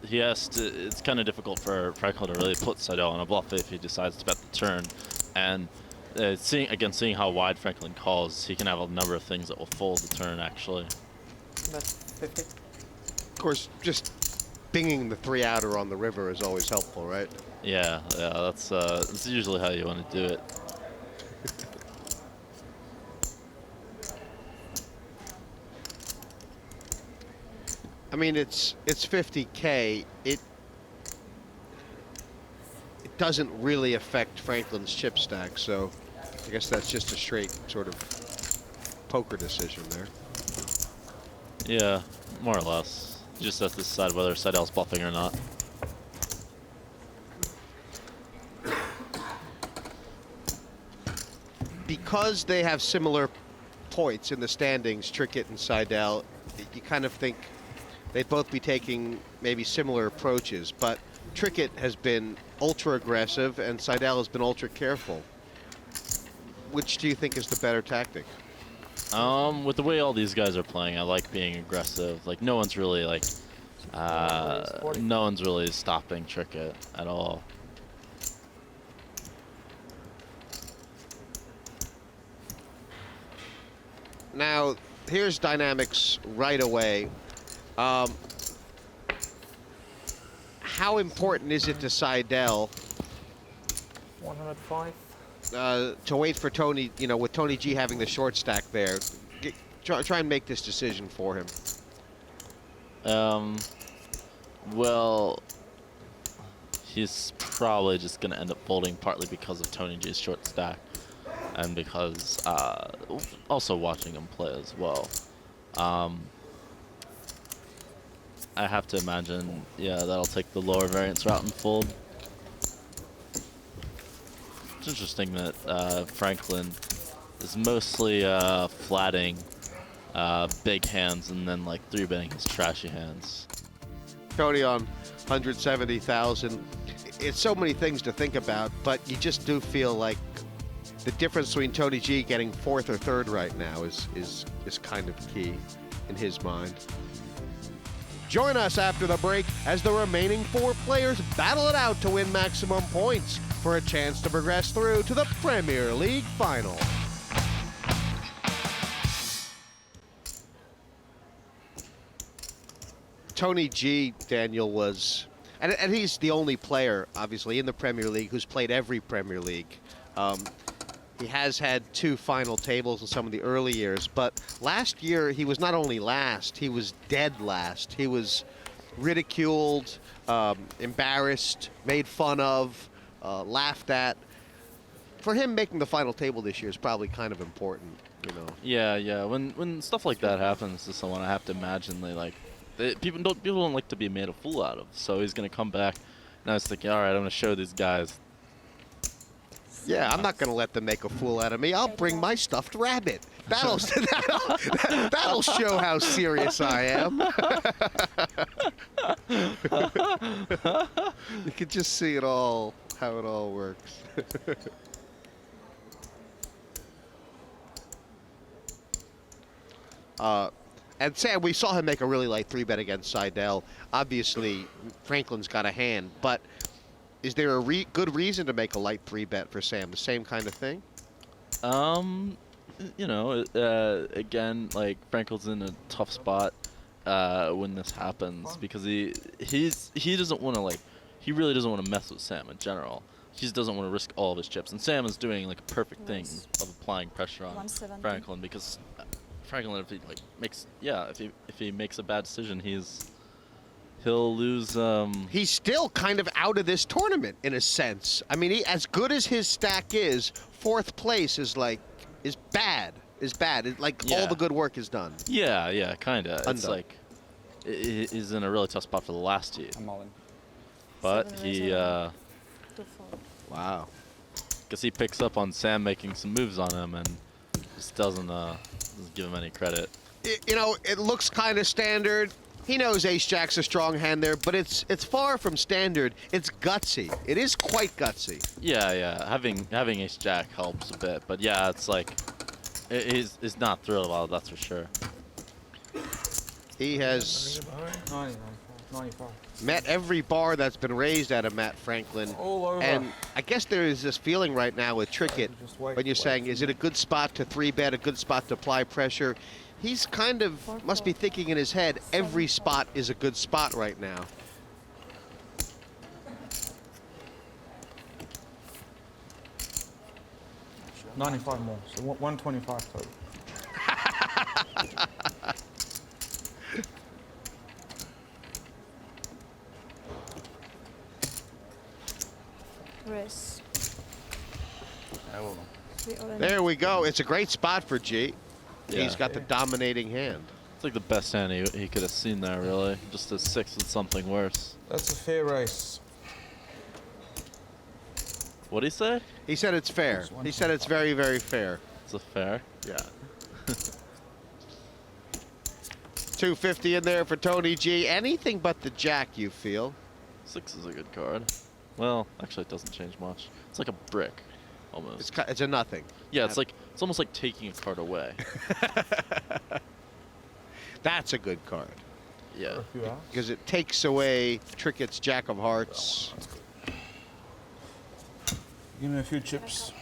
he has to, it's kind of difficult for Franklin to really put Seidel on a bluff if he decides to bet the turn. And seeing how wide Franklin calls, he can have a number of things that will fold the turn, actually. Bet 50. Of course, just binging the 3-outer on the river is always helpful, right? Yeah, that's usually how you want to do it. I mean, it's 50K. It doesn't really affect Franklin's chip stack, so I guess that's just a straight sort of poker decision there. Yeah, more or less. You just have to decide whether Seidel's bluffing or not. Because they have similar points in the standings, Trickett and Seidel, you kind of think they'd both be taking maybe similar approaches, but Trickett has been ultra aggressive and Seidel has been ultra careful. Which do you think is the better tactic? With the way all these guys are playing, I like being aggressive. Like no one's really like, no one's really stopping Trickett at all. Now, here's dynamics right away. How important is it to Seidel 105. to wait for Tony, you know, with Tony G having the short stack there? Try and make this decision for him. Well, he's probably just going to end up folding partly because of Tony G's short stack and because also watching him play as well. I have to imagine, yeah, that'll take the lower variance route and fold. It's interesting that Franklin is mostly flatting big hands and then like 3-betting his trashy hands. Tony on 170,000. It's so many things to think about, but you just do feel like the difference between Tony G getting 4th or 3rd right now is kind of key in his mind. Join us after the break as the remaining 4 players battle it out to win maximum points for a chance to progress through to the Premier League final. Tony G, Daniel, was, and he's the only player, obviously, in the Premier League who's played every Premier League. He has had 2 final tables in some of the early years, but last year he was not only last, he was dead last. He was ridiculed, embarrassed, made fun of, laughed at. For him, making the final table this year is probably kind of important, you know. Yeah. When stuff like that happens to someone, I have to imagine people don't like to be made a fool out of. So he's gonna come back, and I was thinking, all right, I'm gonna show these guys. Yeah, I'm not going to let them make a fool out of me. I'll bring my stuffed rabbit. That'll show how serious I am. You can just see it all, how it all works. And Sam, we saw him make a really light 3-bet against Seidel. Obviously, Franklin's got a hand, but is there a good reason to make a light 3-bet for Sam? The same kind of thing? You know, again, like Franklin's in a tough spot when this happens because he doesn't want to he really doesn't want to mess with Sam in general. He just doesn't want to risk all of his chips, and Sam is doing like a perfect thing of applying pressure on Franklin because Franklin, if he makes a bad decision, he'll lose. He's still kind of out of this tournament in a sense. I mean, as good as his stack is, 4th place is bad. All the good work is done. Yeah, kind of. It's like he's in a really tough spot for the last heat. I'm all in. But he, wow, because he picks up on Sam making some moves on him and just doesn't give him any credit. You know, it looks kind of standard. He knows Ace-Jack's a strong hand there, but it's far from standard. It's gutsy. It is quite gutsy. Yeah. Having Ace-Jack helps a bit, but yeah, it's like he's not thrilled about it, that's for sure. He has met every bar that's been raised out of Matt Franklin. And I guess there is this feeling right now with Trickett when you're saying, is it a good spot to 3-bet, a good spot to apply pressure? He's kind of must be thinking in his head, every spot is a good spot right now. $95 more, so 125 total. Race. There we go. It's a great spot for G. Yeah. He's got the dominating hand. It's like the best hand he could have seen there, really. Just a 6 with something worse. That's a fair race. What'd he say? He said it's fair. He said it's very, very fair. It's a fair? Yeah. 250 in there for Tony G. Anything but the jack, you feel? 6 is a good card. Well, actually, it doesn't change much. It's like a brick, almost. It's a nothing. Yeah, it's almost like taking a card away. That's a good card. Yeah. Because it takes away Trickett's Jack of Hearts. Give me a few chips.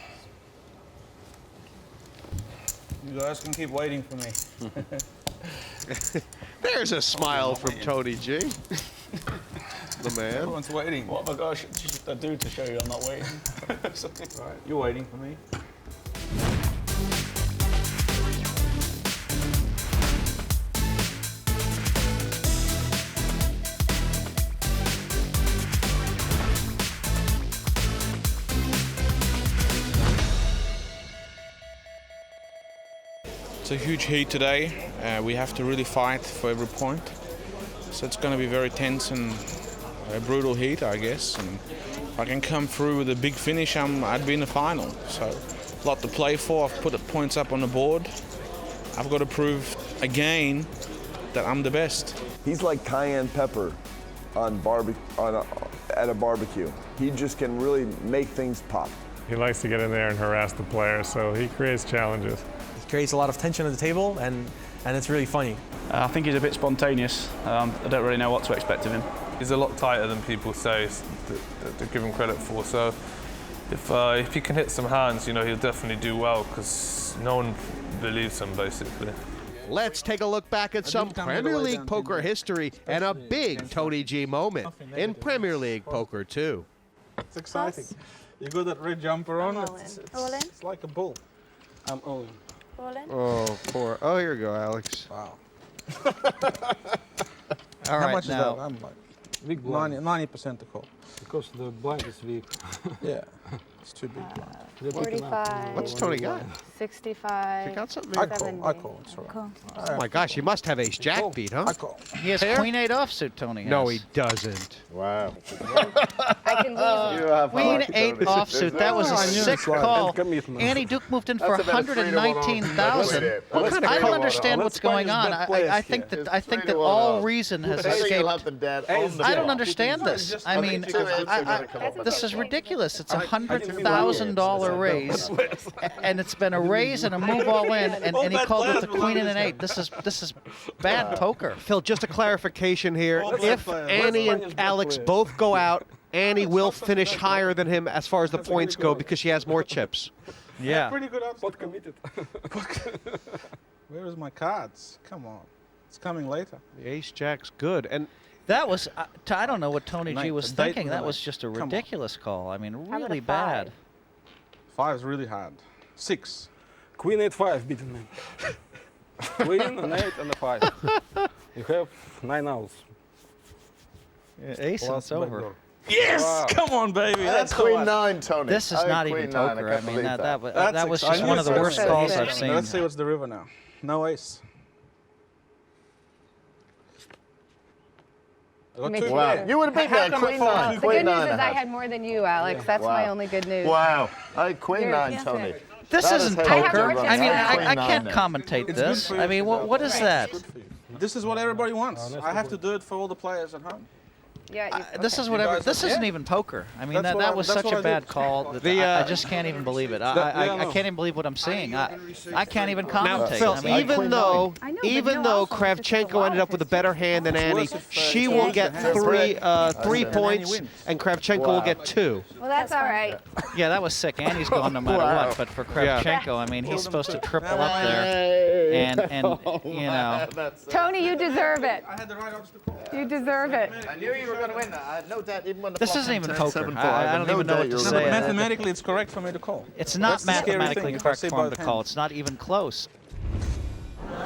You guys can keep waiting for me. There's a smile from Tony G. The man. Everyone's waiting. What have I got to do to show you I'm not waiting? Right, you're waiting for me. It's a huge heat today. We have to really fight for every point. So it's going to be very tense and a brutal heat, I guess. And if I can come through with a big finish, I'd be in the final. So a lot to play for. I've put the points up on the board. I've got to prove again that I'm the best. He's like cayenne pepper at a barbecue. He just can really make things pop. He likes to get in there and harass the players, so he creates challenges. He creates a lot of tension at the table, and it's really funny. I think he's a bit spontaneous. I don't really know what to expect of him. He's a lot tighter than people say to give him credit for. So if he can hit some hands, you know, he'll definitely do well because no one believes him, basically. Let's take a look back at some Premier League poker history and a big Tony G moment in Premier League poker too. It's exciting. You got that red jumper on, it's like a bull. I'm all in. Oh, poor. Oh, here you go, Alex. Wow. All How right, much is now. that? I'm like Big blind. 90% to call. Because the blind is weak. Yeah, it's too big blind. 45. What's Tony got? 65. You got something? I there? call. I call. It's all right. Cool. Oh my gosh, he must have ace jack beat, huh? I call. He has Pair? Queen 8 offsuit, Tony. No, has. he doesn't. Wow. I can lose. Queen 8 offsuit. That was a sick call. Commitment. Annie Duke moved in for That's about a 119,000. I don't understand what's going on. I think that all reason has escaped. I don't understand this. I mean, this is ridiculous. It's a $100,000 raise, and it's been a raise and a move all in, and he called with the Queen and an 8. This is bad poker. Phil, just a clarification here. If Annie and Alex both go out, Annie will finish higher than him as far as the points go because she has more chips. Yeah. Pretty good upset committed. Where is my cards? Come on. It's coming later. The ace jack's good. And That was, I don't know what Tony G was Date thinking. That night. was just a Come on. ridiculous call. I mean, about really a 5? bad. 5 is really hard. 6. Queen 8-5 beaten me. Queen, an 8 and a 5. You have 9 outs. Ace and Plus it's over. backdoor. Yes! Wow. Come on, baby. That's the Queen one. 9, Tony. This is not even poker. I mean, that was I just knew one of the it. worst So calls good. I've seen. Let's see what's the river now. No ace. I got Makes two. it Wow. better. You would have beat me on Queen 9. The Queen good news 9 is and I a half. had more than you, Alex. That's Wow. my only good news. Wow. Queen You're- 9, yes, Tony. sir. This That isn't is how poker. you run I mean, that. I can't Queen 9. commentate It's good this. for you. I mean, what is that? This is what everybody wants. I have to do it for all the players at home. Yeah. This okay. is whatever. guys- This isn't yeah. even poker. I mean, That's what that I- was that's such what a I bad did. call that I just can't even believe it. I can't even believe what I'm seeing. I can't even Now, commentate. Phil, I mean, even though I know, but even no, though also it's just a Kravchenko lot ended up of with a his better chips. hand than Annie, worse if, she it's will worse get if it's three Annie points, wins. and Kravchenko will get 2. Well, that's all right. yeah, that was sick. Annie's going no matter Wow. what. But for Kravchenko, I mean, he's supposed to triple up there, and you know. Tony, you deserve it. I had the right odds to call. You deserve it. I knew you were going to win. I had no doubt, even when the This flop isn't even went poker. 10-7-4, I don't no even know doubt what you to were say. gonna win. Mathematically, it's correct for me to call. It's not That's the scary mathematically thing, if I correct see for him to both call. hands. It's not even close.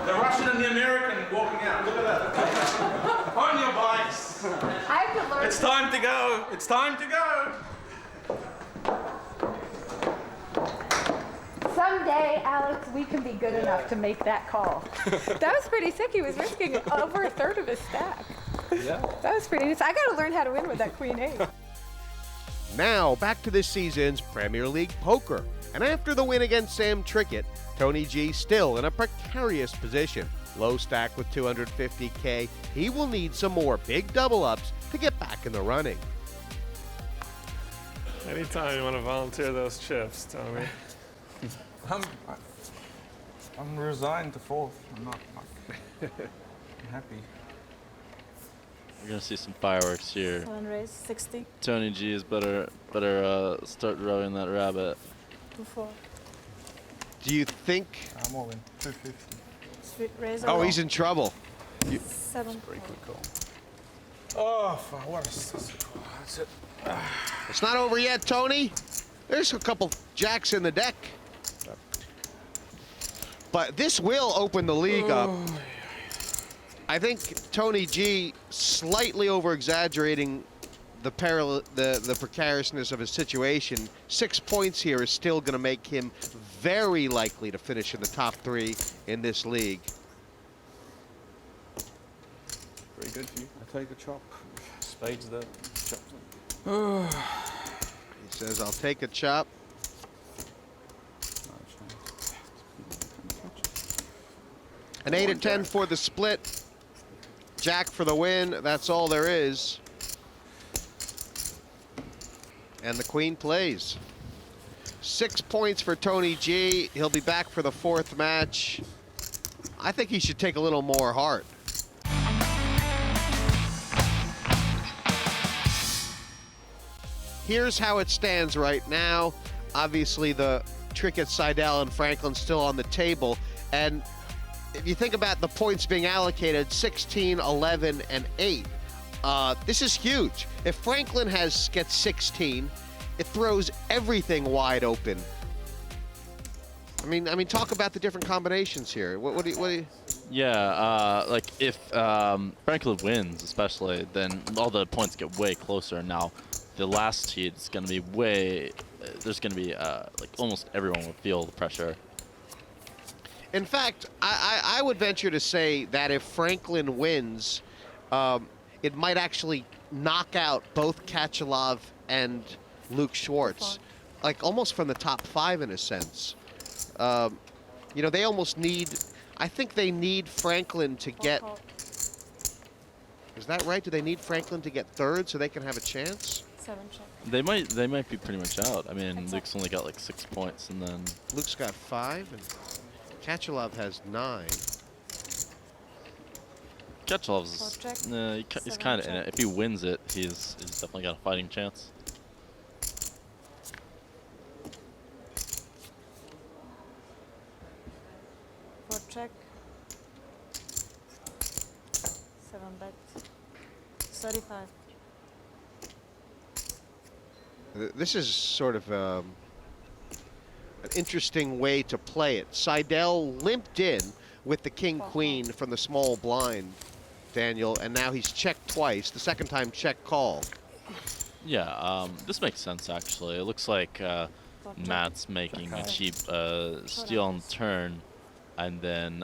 The Russian and the American walking out. Look at that. On your bikes. I have to learn. It's time to go. It's time to go. Someday, Alex, we can be good enough to make that call. That was pretty sick. He was risking over a third of his stack. Yeah. That was pretty nice. I got to learn how to win with that Queen 8. Now, back to this season's Premier League poker. And after the win against Sam Trickett, Tony G still in a precarious position. Low stack with 250K. He will need some more big double ups to get back in the running. Anytime you want to volunteer those chips, Tony. I'm resigned to 4th. I'm not. I'm happy. We're gonna see some fireworks here. Raise 60. Tony G is better start rowing that rabbit. 2-4. Do you think? I'm all in. 250. Raise Oh, he's in trouble. 7. Pretty quick call. Oh, what is this? That's it. It's not over yet, Tony. There's a couple jacks in the deck. But this will open the league up. I think Tony G slightly over-exaggerating the precariousness of his situation. 6 points here is still going to make him very likely to finish in the top 3 in this league. Very good for you. I take a chop. Spades that. He says, I'll take a chop. An 8 and 10 for the split. Jack for the win. That's all there is. And the queen plays. 6 points for Tony G. He'll be back for the 4th match. I think he should take a little more heart. Here's how it stands right now. Obviously, the Trickett, Seidel, and Frankland still on the table. And if you think about the points being allocated, 16, 11, and 8, this is huge. If Franklin gets 16, it throws everything wide open. I mean, talk about the different combinations here. What do you? Yeah, like if Franklin wins, especially, then all the points get way closer. And now, the last heat is going to be way. There's going to be like almost everyone will feel the pressure. In fact, I would venture to say that if Franklin wins, it might actually knock out both Katchalov and Luke Schwartz, like almost from the top 5 in a sense. You know, they almost need. I think they need Franklin to get. Is that right? Do they need Franklin to get third so they can have a chance? 7 check. They might be pretty much out. I mean, Luke's only got like 6 points, and then Luke's got 5, and Katchalov has 9. Katchalov's he's kind of in it. If he wins it, he's definitely got a fighting chance. Check. 7 bet. 35. This is sort of an interesting way to play it. Seidel limped in with the king-queen from the small blind, Daniel, and now he's checked twice. The second time check call. Yeah, this makes sense actually. It looks like Matt's making a cheap steal on turn. And then,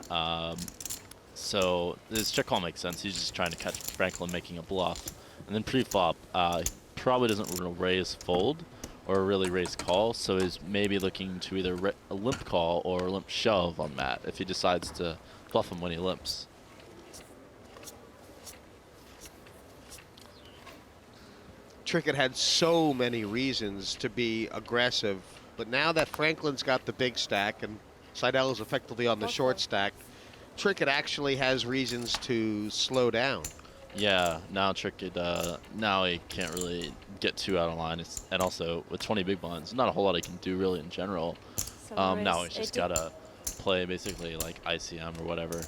so this check call makes sense. He's just trying to catch Franklin making a bluff. And then pre-flop, he probably doesn't raise fold or really raise call. So he's maybe looking to either a limp call or a limp shove on Matt if he decides to bluff him when he limps. Trickett had so many reasons to be aggressive, but now that Franklin's got the big stack and Seidel is effectively on the short stack, Trickett actually has reasons to slow down. Yeah, now Trickett, now he can't really get too out of line. And also, with 20 big blinds, not a whole lot he can do really in general. Now he's just got to play basically like ICM or whatever.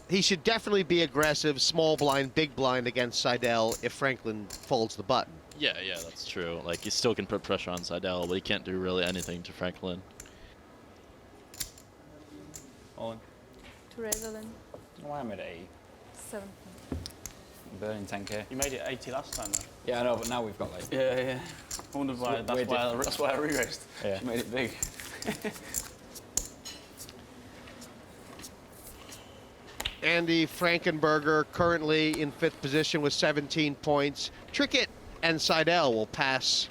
He should definitely be aggressive, small blind, big blind against Seidel if Franklin folds the button. Yeah, that's true. Like, he still can put pressure on Seidel, but he can't do really anything to Franklin. All in. 2 razor then. Oh, I made it 80. 7. Burning 10k. You made it 80 last time though. Yeah, I know, but now we've got like. Yeah. I wondered why. That's why I re-raised. Yeah. You made it big. Andy Frankenberger currently in 5th position with 17 points. Trickett and Seidel will pass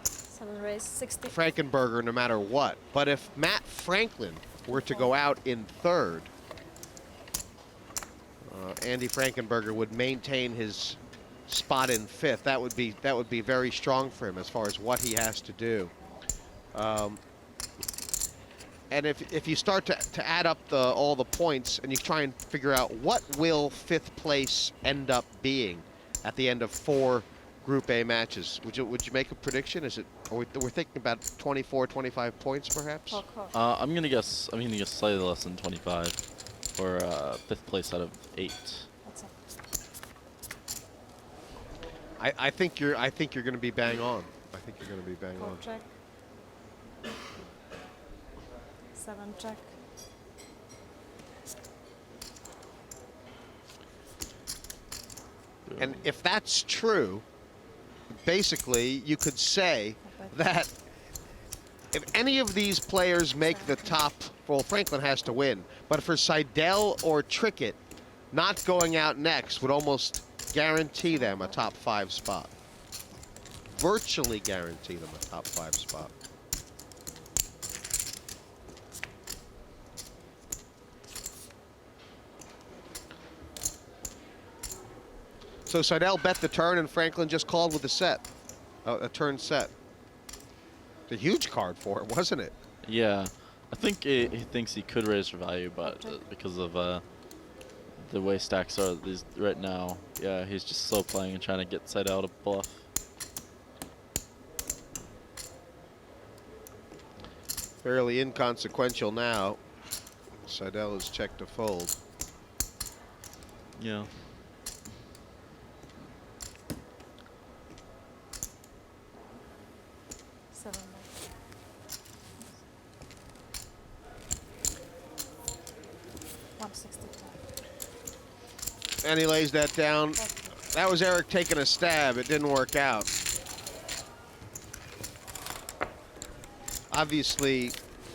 7 raise 60. Frankenberger no matter what. But if Matt Franklin were to go out in 3rd, Andy Frankenberger would maintain his spot in 5th. That would be very strong for him as far as what he has to do. And if you start to add up all the points and you try and figure out what will 5th place end up being at the end of 4 Group A matches, would you make a prediction? Is it? We're thinking about 24, 25 points perhaps. I'm gonna guess slightly less than 25 for 5th place out of 8. I think you're going to be bang on. I think you're going to be bang on. Check. 7 check. And if that's true, basically you could say that if any of these players make the top, well, Franklin has to win, but for Seidel or Trickett, not going out next would almost guarantee them a top 5 spot. Virtually guarantee them a top 5 spot. So Seidel bet the turn and Franklin just called with a set, a turn set. It's a huge card for it, wasn't it? Yeah, I think he thinks he could raise for value, but because of the way stacks are right now, yeah, he's just slow playing and trying to get Seidel to bluff. Fairly inconsequential now. Seidel is checked to fold. Yeah. And he lays that down. That was Erik taking a stab. It didn't work out. Obviously,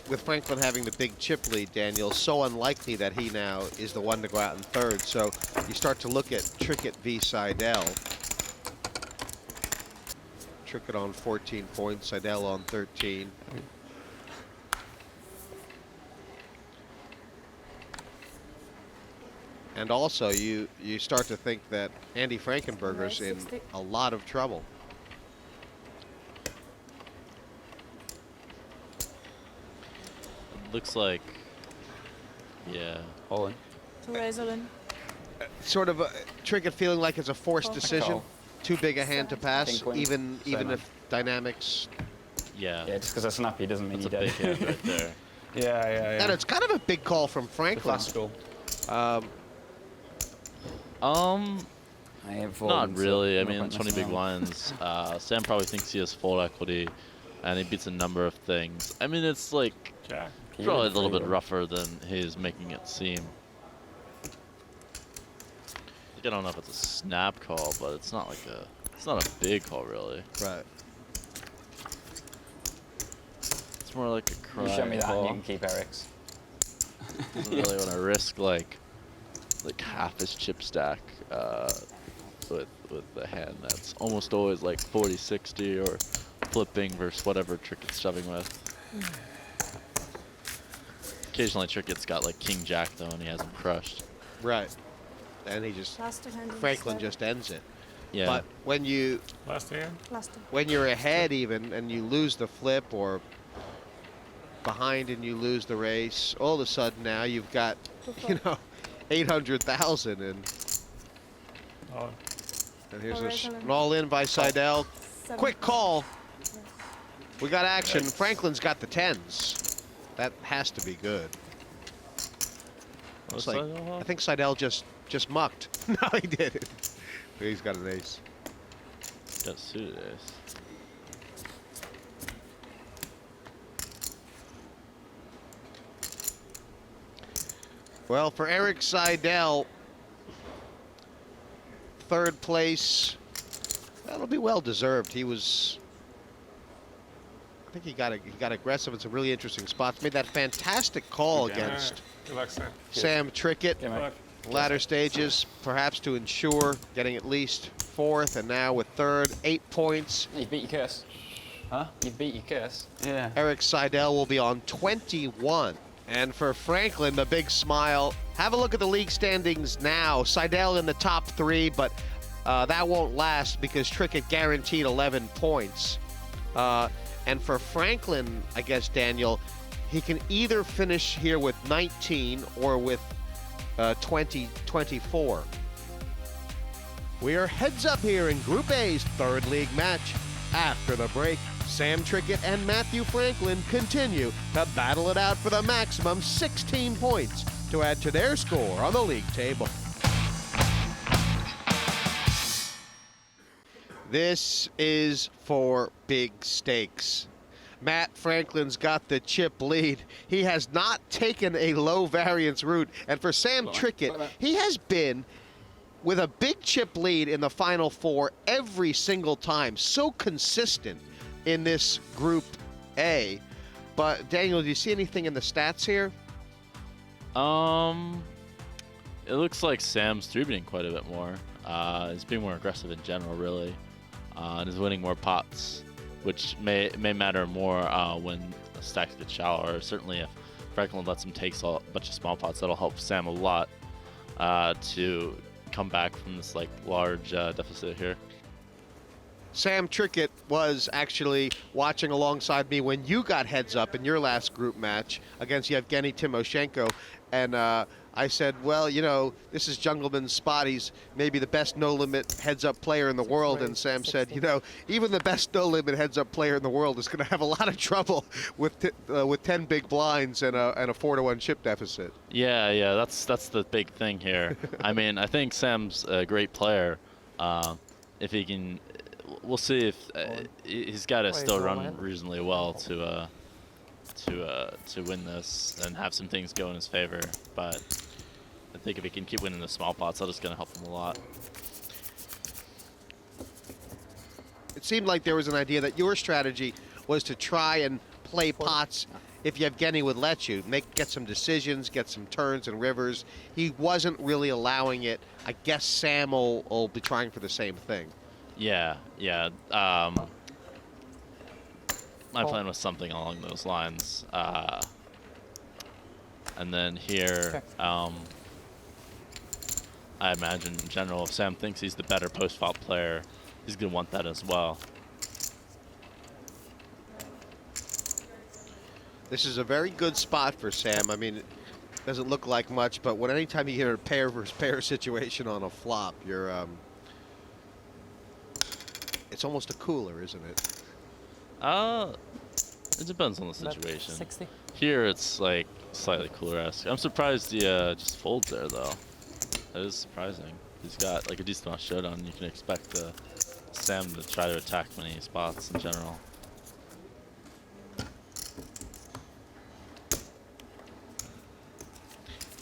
with Franklin having the big chip lead, Daniel, so unlikely that he now is the one to go out in third. So you start to look at Trickett v. Seidel. Trickett on 14 points, Seidel on 13. And also, you start to think that Andy Frankenberger's in a lot of trouble. Looks like, yeah. All in. 2 raise all in. Sort of Trickett feeling like it's a forced Call. decision. Call. Too big a hand to pass, King, queen. even Same if dynamics. Yeah. Yeah, just because they're snappy doesn't mean That's you a did. big hand right there. Yeah. And it's kind of a big call from Franklin. Classical. Not really. I mean, 20 big blinds. Sam probably thinks he has fold equity, and he beats a number of things. I mean, it's like probably a little bit rougher than he's making it seem. I don't know if it's a snap call, but it's not like it's not a big call really. Right. It's more like a cry You show me that call. and you can keep Eric's. Doesn't really want to risk like half his chip stack with the hand that's almost always like 40-60 or flipping versus whatever Trickett's shoving with. Occasionally Trickett's got like King Jack though, and he has him crushed. Right. And he just Franklin just ends it. Yeah. But when you when you're ahead even and you lose the flip or behind and you lose the race, all of a sudden now you've got 800,000 and here's an all-in by Seidel. Quick call. We got action. Franklin's got the 10s. That has to be good. Looks like, I think Seidel just mucked. No, he didn't. He's got an ace. Got suited ace. Well, for Erik Seidel, third place, that'll be well deserved. He was, I think he got aggressive in some really interesting spots. Made that fantastic call against Sam Trickett. Latter stages, perhaps to ensure getting at least fourth, and now with third, 8 points. You beat your curse. Huh? You beat your curse. Yeah. Erik Seidel will be on 21. And for Franklin, the big smile. Have a look at the league standings now. Seidel in the top 3, but that won't last because Trickett guaranteed 11 points. And for Franklin, I guess, Daniel, he can either finish here with 19 or with 24. We are heads up here in Group A's third league match. After the break, Sam Trickett and Mathew Franklin continue to battle it out for the maximum 16 points to add to their score on the league table. This is for big stakes. Matt Franklin's got the chip lead. He has not taken a low variance route. And for Sam Trickett, he has been with a big chip lead in the Final Four every single time. So consistent in this Group A. But Daniel, do you see anything in the stats here? It looks like Sam's three-betting quite a bit more. He's being more aggressive in general, really. And is winning more pots, which may matter more when the stacks get shallower. Certainly if Franklin lets him take a bunch of small pots, that'll help Sam a lot to come back from this large deficit here. Sam Trickett was actually watching alongside me when you got heads up in your last group match against Yevgeny Timoshenko. And I said, well, this is Jungleman's spot. He's maybe the best no-limit heads-up player in the world. And Sam said, even the best no-limit heads-up player in the world is going to have a lot of trouble with 10 big blinds and a 4-to-1 chip deficit. Yeah, that's the big thing here. I mean, I think Sam's a great player. If he can, we'll see if he's got to still run reasonably well to win this and have some things go in his favor. But I think if he can keep winning the small pots, that is going to help him a lot. It seemed like there was an idea that your strategy was to try and play pots if Yevgeny would let you. Get some decisions, get some turns and rivers. He wasn't really allowing it. I guess Sam will be trying for the same thing. Yeah, yeah. My plan was something along those lines. And then here, I imagine in general, if Sam thinks he's the better post-flop player, he's going to want that as well. This is a very good spot for Sam. I mean, it doesn't look like much, but anytime you get a pair versus pair situation on a flop, you're it's almost a cooler, isn't it? It depends on the situation. 60. Here it's like slightly cooler-esque. I'm surprised he just folds there though. That is surprising. He's got like a decent amount of showdown. You can expect Sam to try to attack many spots in general.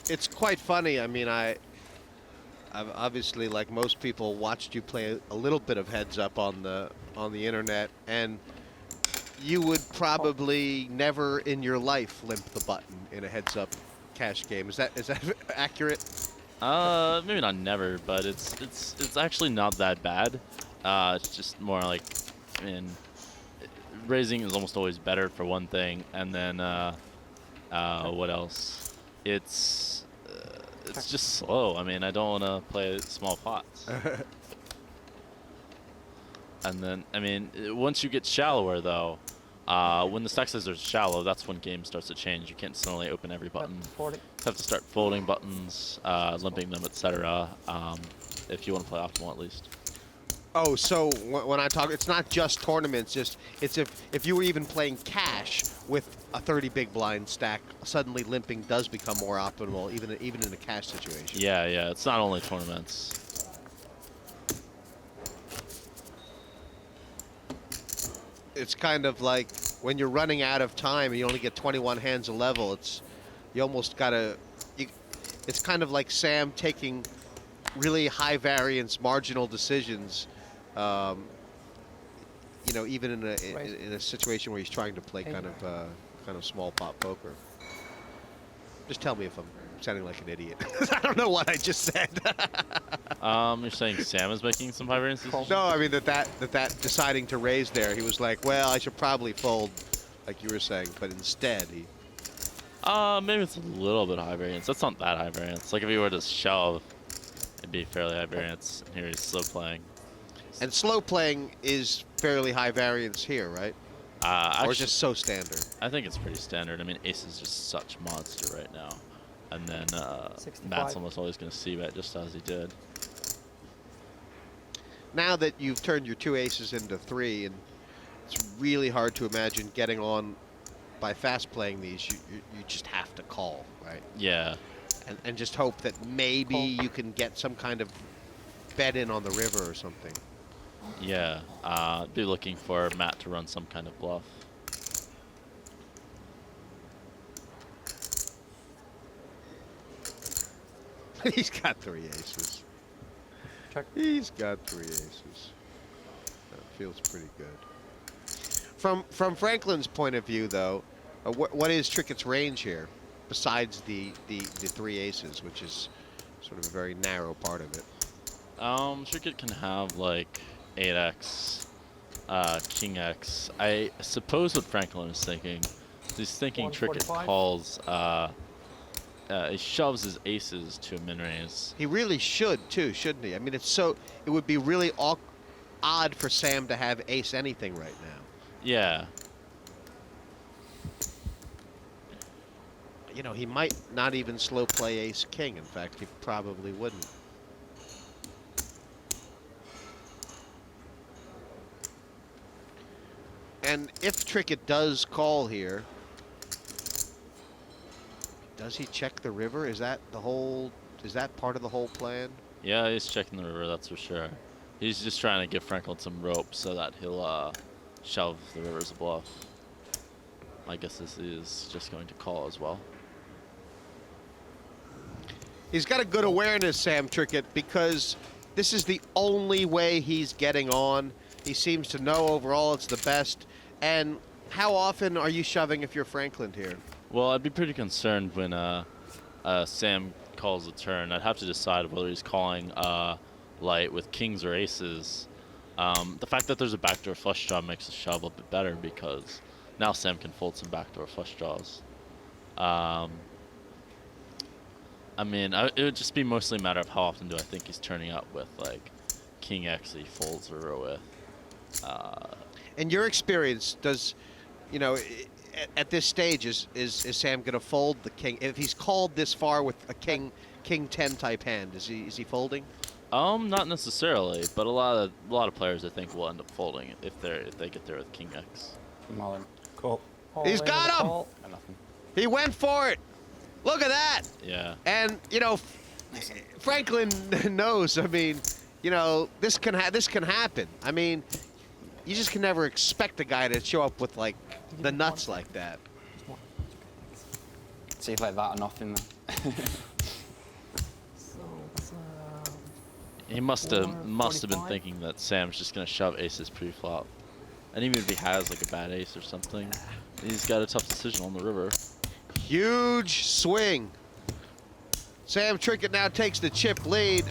It's quite funny. I mean, I've obviously, like most people, watched you play a little bit of heads up on the internet, and you would probably never in your life limp the button in a heads up cash game. Is that accurate? Maybe not never, but it's actually not that bad. It's just more like, I mean, raising is almost always better for one thing, and then what else? It's just slow. I mean, I don't want to play small pots. And then, I mean, once you get shallower, though, when the stack sizes are shallow, that's when game starts to change. You can't suddenly open every button. You have to start folding buttons, limping them, etc. If you want to play optimal, at least. Oh, so when I talk, it's not just tournaments. It's if you were even playing cash with a 30 big blind stack, suddenly limping does become more optimal, even in a cash situation. Yeah, yeah. It's not only tournaments. It's kind of like when you're running out of time and you only get 21 hands a level. You almost gotta. It's kind of like Sam taking really high variance marginal decisions. You know, even in a situation where he's trying to play kind of small pot poker. Just tell me if I'm sounding like an idiot. I don't know what I just said. You're saying Sam is making some high variance decisions? No, I mean that deciding to raise there, he was like, well, I should probably fold, like you were saying, but instead he. Maybe it's a little bit high variance. That's not that high variance. Like if he were to shove, it'd be fairly high variance. Here he's slow playing. And slow playing is fairly high variance here, right? Or just so standard? I think it's pretty standard. I mean, Ace is just such a monster right now. And then Matt's almost always going to see bet just as he did. Now that you've turned your two aces into three, and it's really hard to imagine getting on by fast playing these, you just have to call, right? Yeah. And just hope that maybe you can get some kind of bet in on the river or something. Yeah, be looking for Matt to run some kind of bluff. He's got three aces. Check. He's got three aces. That feels pretty good. From Franklin's point of view, though, what is Trickett's range here, besides the three aces, which is sort of a very narrow part of it? Trickett can have like 8x, King X. I suppose what Franklin is thinking, he's thinking Trickett calls, he shoves his aces to a min raise. He really should too, shouldn't he? I mean, it would be really odd for Sam to have ace anything right now. Yeah. You know, he might not even slow play ace king. In fact, he probably wouldn't. And if Trickett does call here, does he check the river? Is that part of the whole plan? Yeah, he's checking the river, that's for sure. He's just trying to give Franklin some rope so that he'll shove the river as a bluff. My guess is just going to call as well. He's got a good awareness, Sam Trickett, because this is the only way he's getting on. He seems to know overall it's the best. And how often are you shoving if you're Frankland here? Well, I'd be pretty concerned when Sam calls a turn. I'd have to decide whether he's calling light with kings or aces. The fact that there's a backdoor flush draw makes the shove a bit better because now Sam can fold some backdoor flush draws. I mean, it would just be mostly a matter of how often do I think he's turning up with, like, King X he folds or with. In your experience, does, you know, at this stage, is Sam going to fold the king? If he's called this far with a king 10 type hand, is he folding? Not necessarily, but a lot of players I think will end up folding if they get there with King X. Cool. He's got him. He went for it. Look at that. Yeah. And you know, Frankland knows. I mean, you know, this can happen. I mean, you just can never expect a guy to show up with like the nuts like that. See if like that or nothing. He must have been thinking that Sam's just gonna shove aces pre-flop, and even if he has like a bad ace or something, he's got a tough decision on the river. Huge swing. Sam Trickett now takes the chip lead.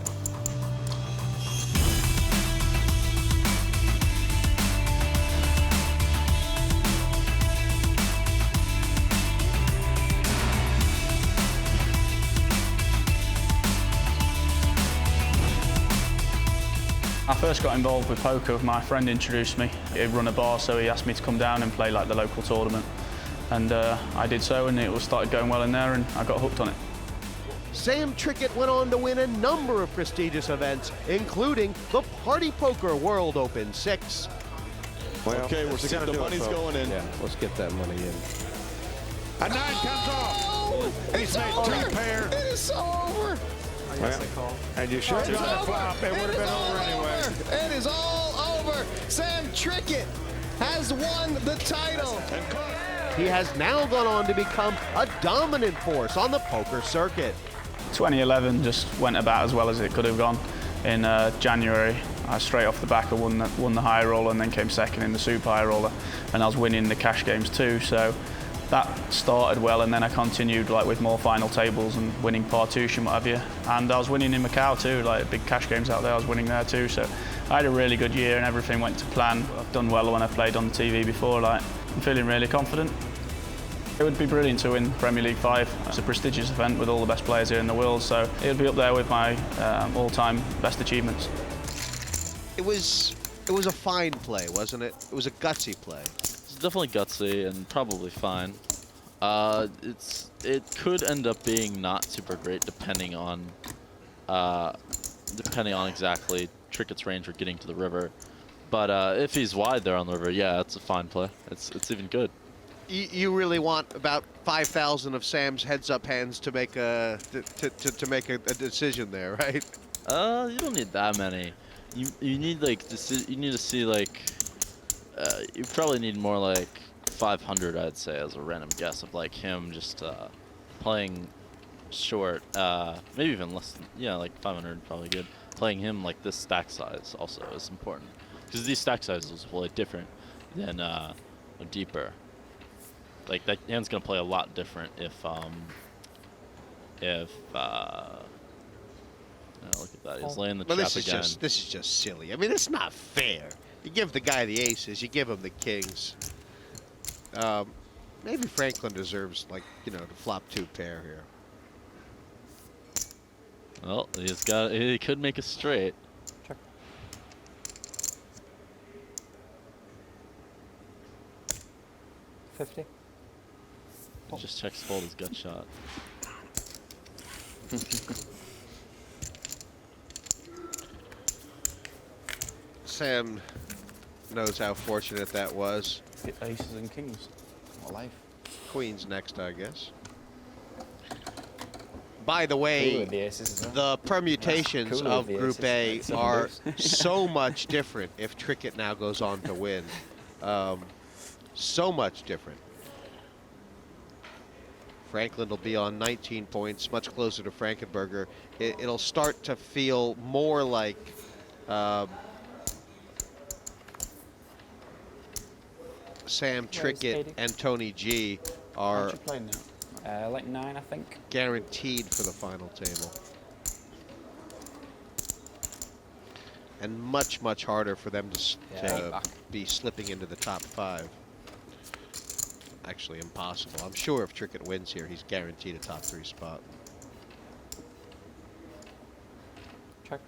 I first got involved with poker. My friend introduced me. He'd run a bar, so he asked me to come down and play like the local tournament. And I did so, and it started going well in there, and I got hooked on it. Sam Trickett went on to win a number of prestigious events, including the Party Poker World Open 6. Well, okay, we're seeing the money's going in. Yeah, let's get that money in. A 9 comes off. Ace 8 2 pair. It is over. Well, and you should have done the flop. It would have been over anyway. It is all over. Sam Trickett has won the title. He has now gone on to become a dominant force on the poker circuit. 2011 just went about as well as it could have gone. In January, I straight off the back I won the high roller and then came second in the super high roller, and I was winning the cash games too. So that started well, and then I continued like with more final tables and winning Partouche and what have you. And I was winning in Macau too, like big cash games out there. I was winning there too. So I had a really good year and everything went to plan. I've done well when I played on the TV before. Like I'm feeling really confident. It would be brilliant to win Premier League 5. It's a prestigious event with all the best players here in the world, so it would be up there with my all-time best achievements. It was a fine play, wasn't it? It was a gutsy play. It's definitely gutsy and probably fine. It could end up being not super great depending on exactly Trickett's range for getting to the river. But if he's wide there on the river, yeah, it's a fine play. It's even good. You really want about 5,000 of Sam's heads-up hands to make a a decision there, right? You don't need that many. You need like you need to see like you probably need more like 500, I'd say, as a random guess of like him just playing short, maybe even less than, like 500 probably good. Playing him like this stack size also is important because these stack sizes will play different than deeper. Like that hand's gonna play a lot different if look at that, he's laying the trap again. This is just silly. I mean, it's not fair. You give the guy the aces, you give him the kings. Maybe Frankland deserves, like, to flop 2 pair here. Well, he could make a straight. Check. $50. He just checks fold his gut shot. Sam knows how fortunate that was. Aces and kings. What life. Queens next, I guess. By the way, the permutations of Group A are so much different if Trickett now goes on to win. So much different. Frankland will be on 19 points, much closer to Frankenberger. It'll start to feel more like Sam Trickett and Tony G are like 9, I think. Guaranteed for the final table. And much, much harder for them to be slipping into the top 5. Actually impossible. I'm sure if Trickett wins here, he's guaranteed a top 3 spot. Check.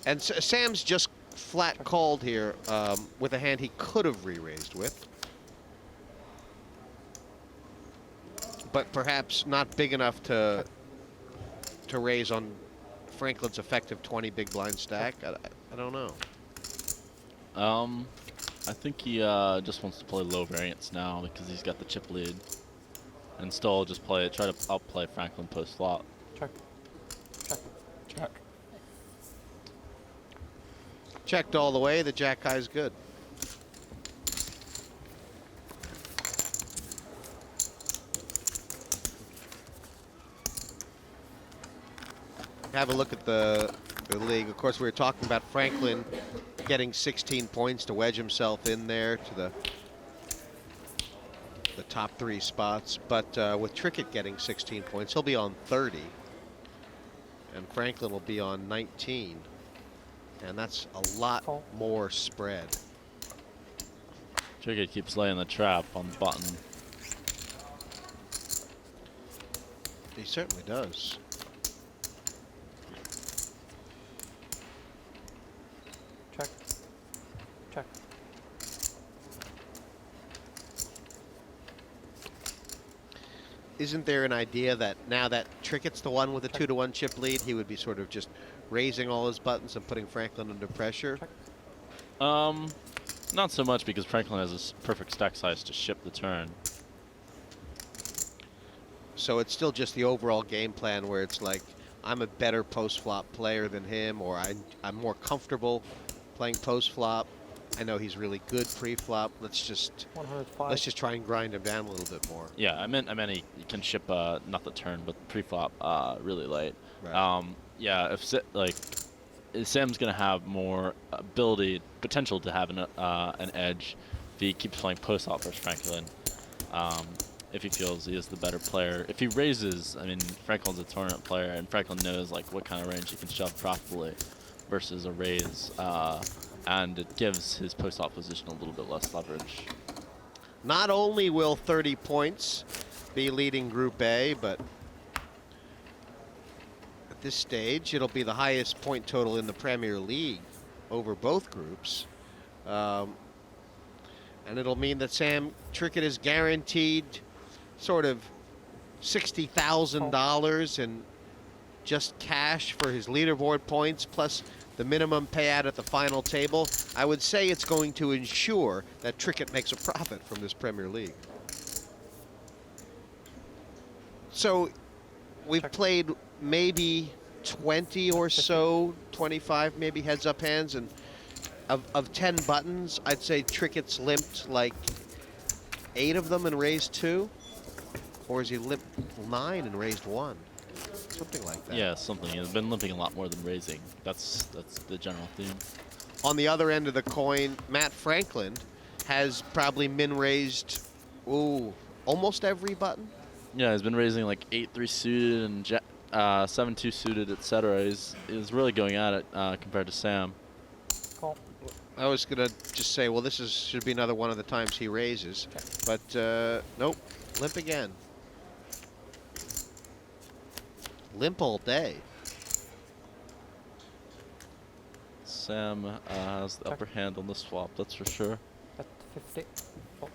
And Sam's just flat called here with a hand he could have re-raised with. But perhaps not big enough to raise on Franklin's effective 20 big blind stack. I don't know. I think he just wants to play low variance now because he's got the chip lead, and still just try to outplay Franklin post flop. Check. Check. Check. Checked all the way. The jack high's good. Have a look at the league. Of course, we were talking about Franklin getting 16 points to wedge himself in there to the top 3 spots. But with Trickett getting 16 points, he'll be on 30. And Franklin will be on 19. And that's a lot more spread. Trickett keeps laying the trap on the button. He certainly does. Check. Check. Isn't there an idea that now that Trickett's the one with a 2-to-1 chip lead, he would be sort of just raising all his buttons and putting Franklin under pressure? Not so much, because Franklin has a perfect stack size to ship the turn. So it's still just the overall game plan where it's like, I'm a better post-flop player than him, or I'm more comfortable playing post-flop. I know he's really good pre-flop. Let's just try and grind him down a little bit more. Yeah, I meant he can ship not the turn, but pre-flop really late. Right. Yeah, if Sam's gonna have more potential to have an edge if he keeps playing post-flop versus Franklin. If he feels he is the better player. If he raises, I mean, Franklin's a tournament player, and Franklin knows like what kind of range he can shove profitably versus a raise, and it gives his post-flop position a little bit less leverage. Not only will 30 points be leading Group A, but at this stage, it'll be the highest point total in the Premier League over both groups. And it'll mean that Sam Trickett is guaranteed sort of $60,000 in just cash for his leaderboard points, plus the minimum payout at the final table. I would say it's going to ensure that Trickett makes a profit from this Premier League. So we've played maybe 20 or so, 25 maybe heads-up hands, and of 10 buttons, I'd say Trickett's limped like 8 of them and raised 2, or has he limped 9 and raised 1? Something like that. Yeah, something. He's been limping a lot more than raising. That's the general theme. On the other end of the coin, Matt Frankland has probably min-raised, almost every button. Yeah, he's been raising like 8-3 suited and 7-2 suited, etc. He's really going at it compared to Sam. Call. I was gonna just say, well, this should be another one of the times he raises, but nope, limp again. Limp all day. Sam has the upper hand on the swap, that's for sure. At 50. Oh.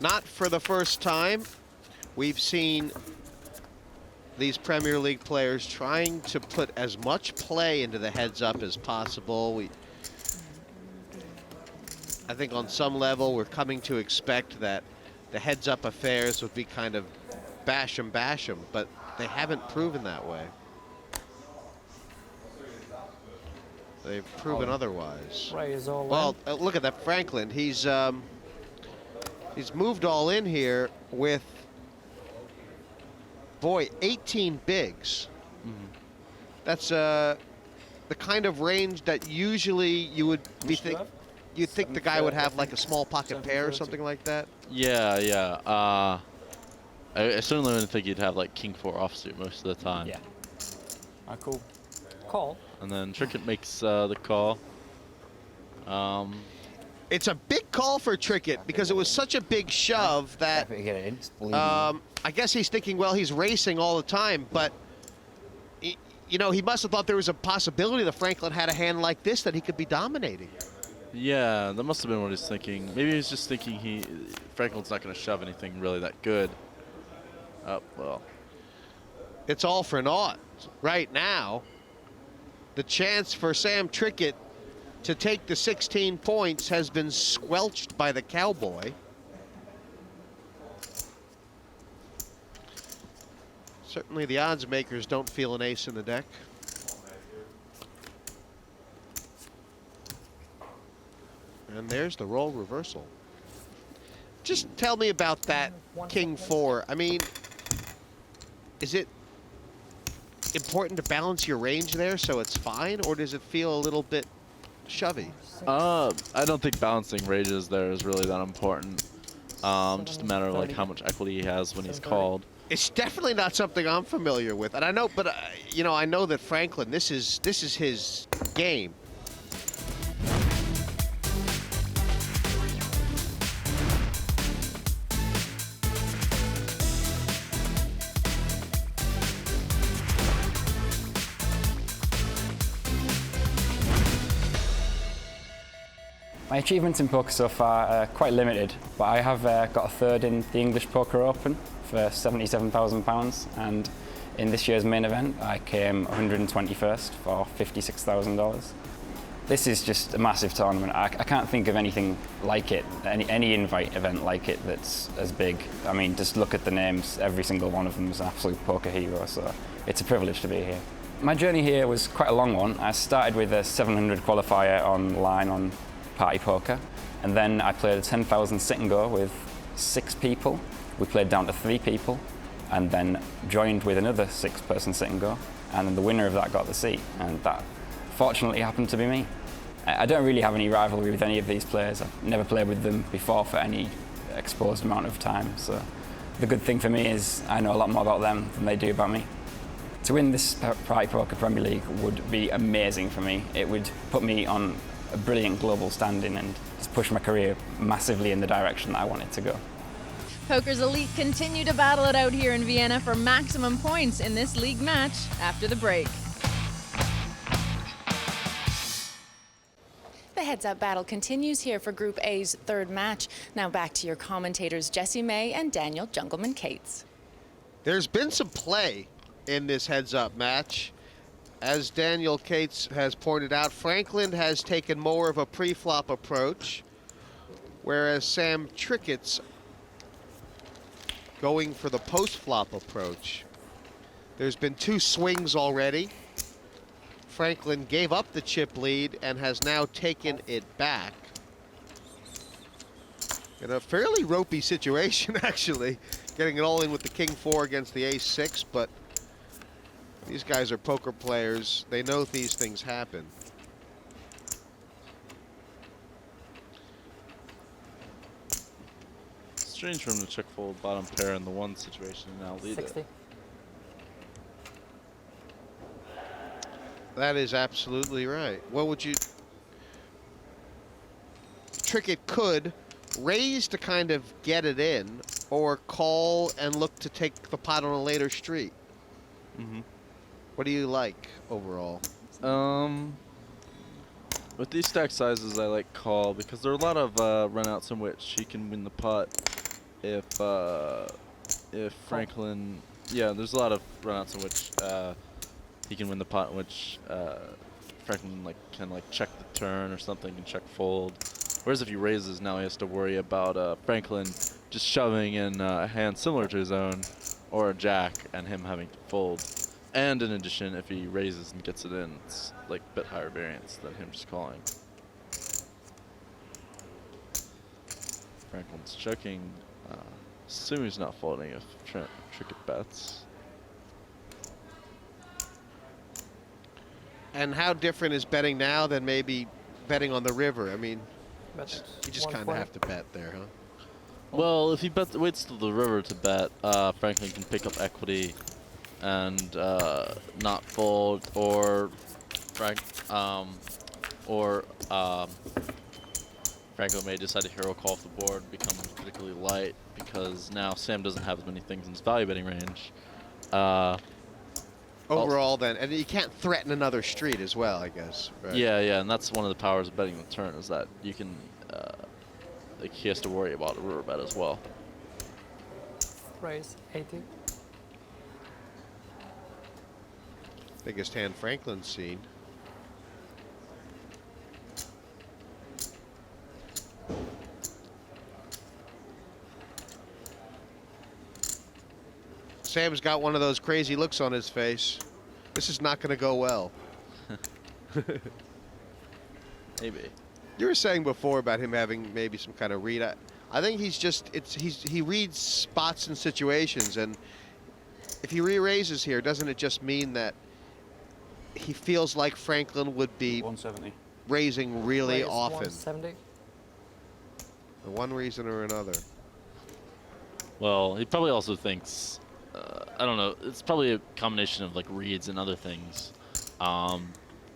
Not for the first time, we've seen these Premier League players trying to put as much play into the heads-up as possible. I think on some level we're coming to expect that the heads-up affairs would be kind of bash 'em, but they haven't proven that way. they've proven otherwise. Raise all Well, look at that Frankland. He's moved all in here with, boy, 18 bigs. That's the kind of range that usually you would be you'd think the guy would have like a small pocket pair or something like that. Yeah, yeah. I certainly wouldn't think you'd have like King 4 offsuit most of the time. Yeah. Cool. Call. And then Trickett makes the call. It's a big call for Trickett because it was such a big shove that I guess he's thinking, well, he's racing all the time, but you know, he must have thought there was a possibility that Frankland had a hand like this that he could be dominating. Yeah, that must have been what he's thinking. Maybe he's just thinking Frankland's not going to shove anything really that good. Well. It's all for naught right now. The chance for Sam Trickett to take the 16 points has been squelched by the Cowboy. Certainly the odds makers don't feel an ace in the deck. And there's the role reversal. Just tell me about that King 4. I mean, is it important to balance your range there so it's fine, or does it feel a little bit shovey? I don't think balancing ranges there is really that important. Just a matter of like how much equity he has when he's called. It's definitely not something I'm familiar with, and I know, but you know, I know that Frankland, this is his game. My achievements in poker so far are quite limited, but I have got a third in the English Poker Open for £77,000, and in this year's main event I came 121st for $56,000. This is just a massive tournament. I can't think of anything like it, any invite event like it that's as big. I mean, just look at the names, every single one of them is an absolute poker hero, so it's a privilege to be here. My journey here was quite a long one. I started with a 700 qualifier online on Party Poker, and then I played a 10,000 sit and go with 6 people. We played down to 3 people, and then joined with another 6-person sit and go, and then the winner of that got the seat, and that fortunately happened to be me. I don't really have any rivalry with any of these players. I've never played with them before for any exposed amount of time, so the good thing for me is I know a lot more about them than they do about me. To win this Party Poker Premier League would be amazing for me. It would put me on a brilliant global standing and just push my career massively in the direction that I want it to go. Poker's elite continue to battle it out here in Vienna for maximum points in this league match after the break. The heads-up battle continues here for Group A's third match. Now back to your commentators Jesse May and Daniel Jungleman Cates. There's been some play in this heads-up match. As Daniel Cates has pointed out, Frankland has taken more of a pre-flop approach, whereas Sam Trickett's going for the post-flop approach. There's been 2 swings already. Frankland gave up the chip lead and has now taken it back. In a fairly ropey situation, actually, getting it all in with the King 4 against the Ace 6, but these guys are poker players. They know these things happen. Strange for him to check fold bottom pair in the 1 situation and now lead 60. it. That is absolutely right. What would you... Trickett could raise to kind of get it in, or call and look to take the pot on a later street. What do you like overall? With these stack sizes, I like call because there are a lot of runouts in which he can win the pot. If Frankland, yeah, there's a lot of runouts in which he can win the pot, in which Franklin can check the turn or something and check fold. Whereas if he raises, now he has to worry about Franklin just shoving in a hand similar to his own, or a jack, and him having to fold. And in addition, if he raises and gets it in, it's like a bit higher variance than him just calling. Franklin's checking. Assume he's not folding if Trickett bets. And how different is betting now than maybe betting on the river? I mean, you just kind of have to bet there, huh? Well, if he waits till the river to bet, Franklin can pick up equity and not fold, or Franklin may decide to hero call off the board, become particularly light, because now Sam doesn't have as many things in his value betting range. Overall, then, and you can't threaten another street as well, I guess. Right? Yeah, and that's one of the powers of betting the turn, is that you can, like, he has to worry about a river bet as well. Raise 80. Biggest hand Franklin's seen. Sam's got one of those crazy looks on his face. This is not going to go well. Maybe. You were saying before about him having maybe some kind of read. I think he's just he reads spots and situations, and if he re-raises here, doesn't it just mean that he feels like Franklin would be 170. Raising really Raise often? 170. For one reason or another. Well, he probably also thinks, I don't know, it's probably a combination of like reads and other things. It's a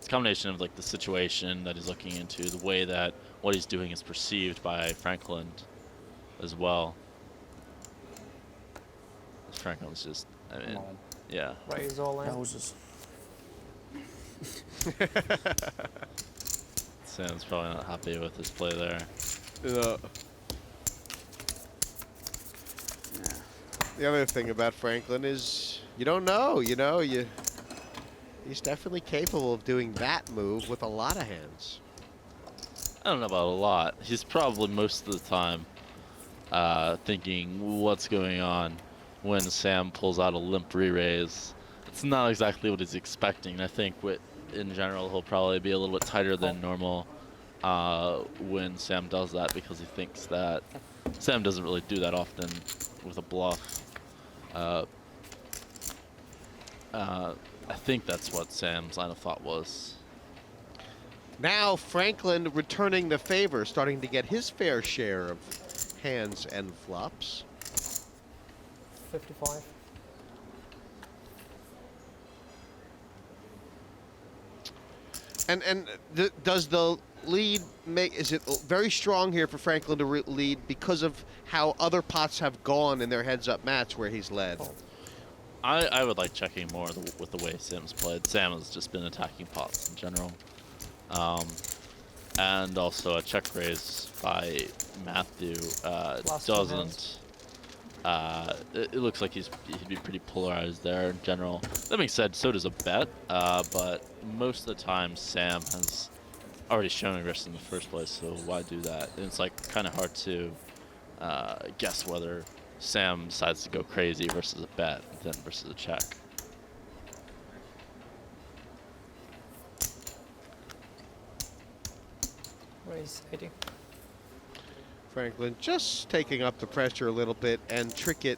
combination of like the situation that he's looking into, the way that what he's doing is perceived by Franklin as well. Franklin's just, I mean, yeah. Raise all in. Sam's probably not happy with his play there. The other thing about Franklin is you don't know, he's definitely capable of doing that move with a lot of hands. I don't know about a lot. He's probably most of the time thinking what's going on when Sam pulls out a limp re-raise. It's not exactly what he's expecting. I think in general he'll probably be a little bit tighter than normal when Sam does that, because he thinks that Sam doesn't really do that often with a bluff. I think that's what Sam's line of thought was. Now Franklin returning the favor, starting to get his fair share of hands and flops. 55. And does the lead is it very strong here for Franklin to lead because of how other pots have gone in their heads-up match where he's led? I would like checking more with the way Sam's played. Sam has just been attacking pots in general. And also a check raise by Mathew doesn't. It looks like he'd be pretty polarized there in general. That being said, so does a bet, but most of the time Sam has already shown aggression in the first place, so why do that? And it's like kind of hard to guess whether Sam decides to go crazy versus a bet than versus a check. Raise 80. Franklin just taking up the pressure a little bit, and Trickett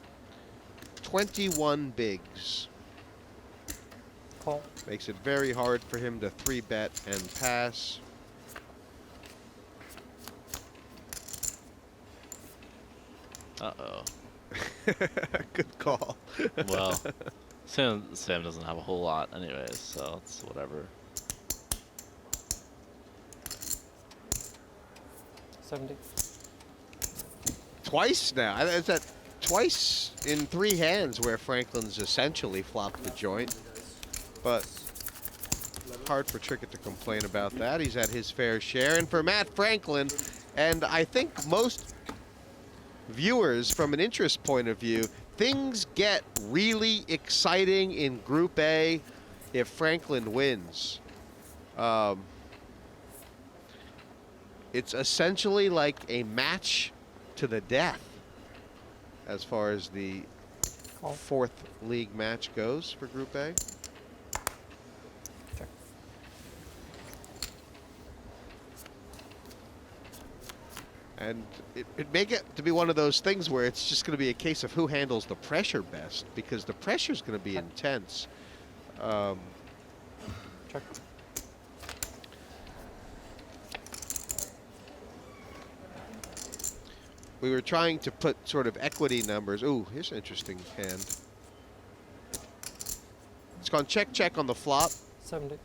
21 bigs. Call. Makes it very hard for him to 3-bet and pass. Uh-oh. Good call. Well, Sam doesn't have a whole lot anyways, so it's whatever. 70. Twice now. Is that twice in 3 hands where Franklin's essentially flopped the joint? But hard for Trickett to complain about that. He's had his fair share. And for Matt Franklin, and I think most viewers from an interest point of view, things get really exciting in Group A if Franklin wins. It's essentially like a match to the death as far as the 4th league match goes for Group A. And it may get to be one of those things where it's just going to be a case of who handles the pressure best, because the pressure is going to be intense. Check. We were trying to put sort of equity numbers. Ooh, here's an interesting hand. It's gone check, check on the flop. 70.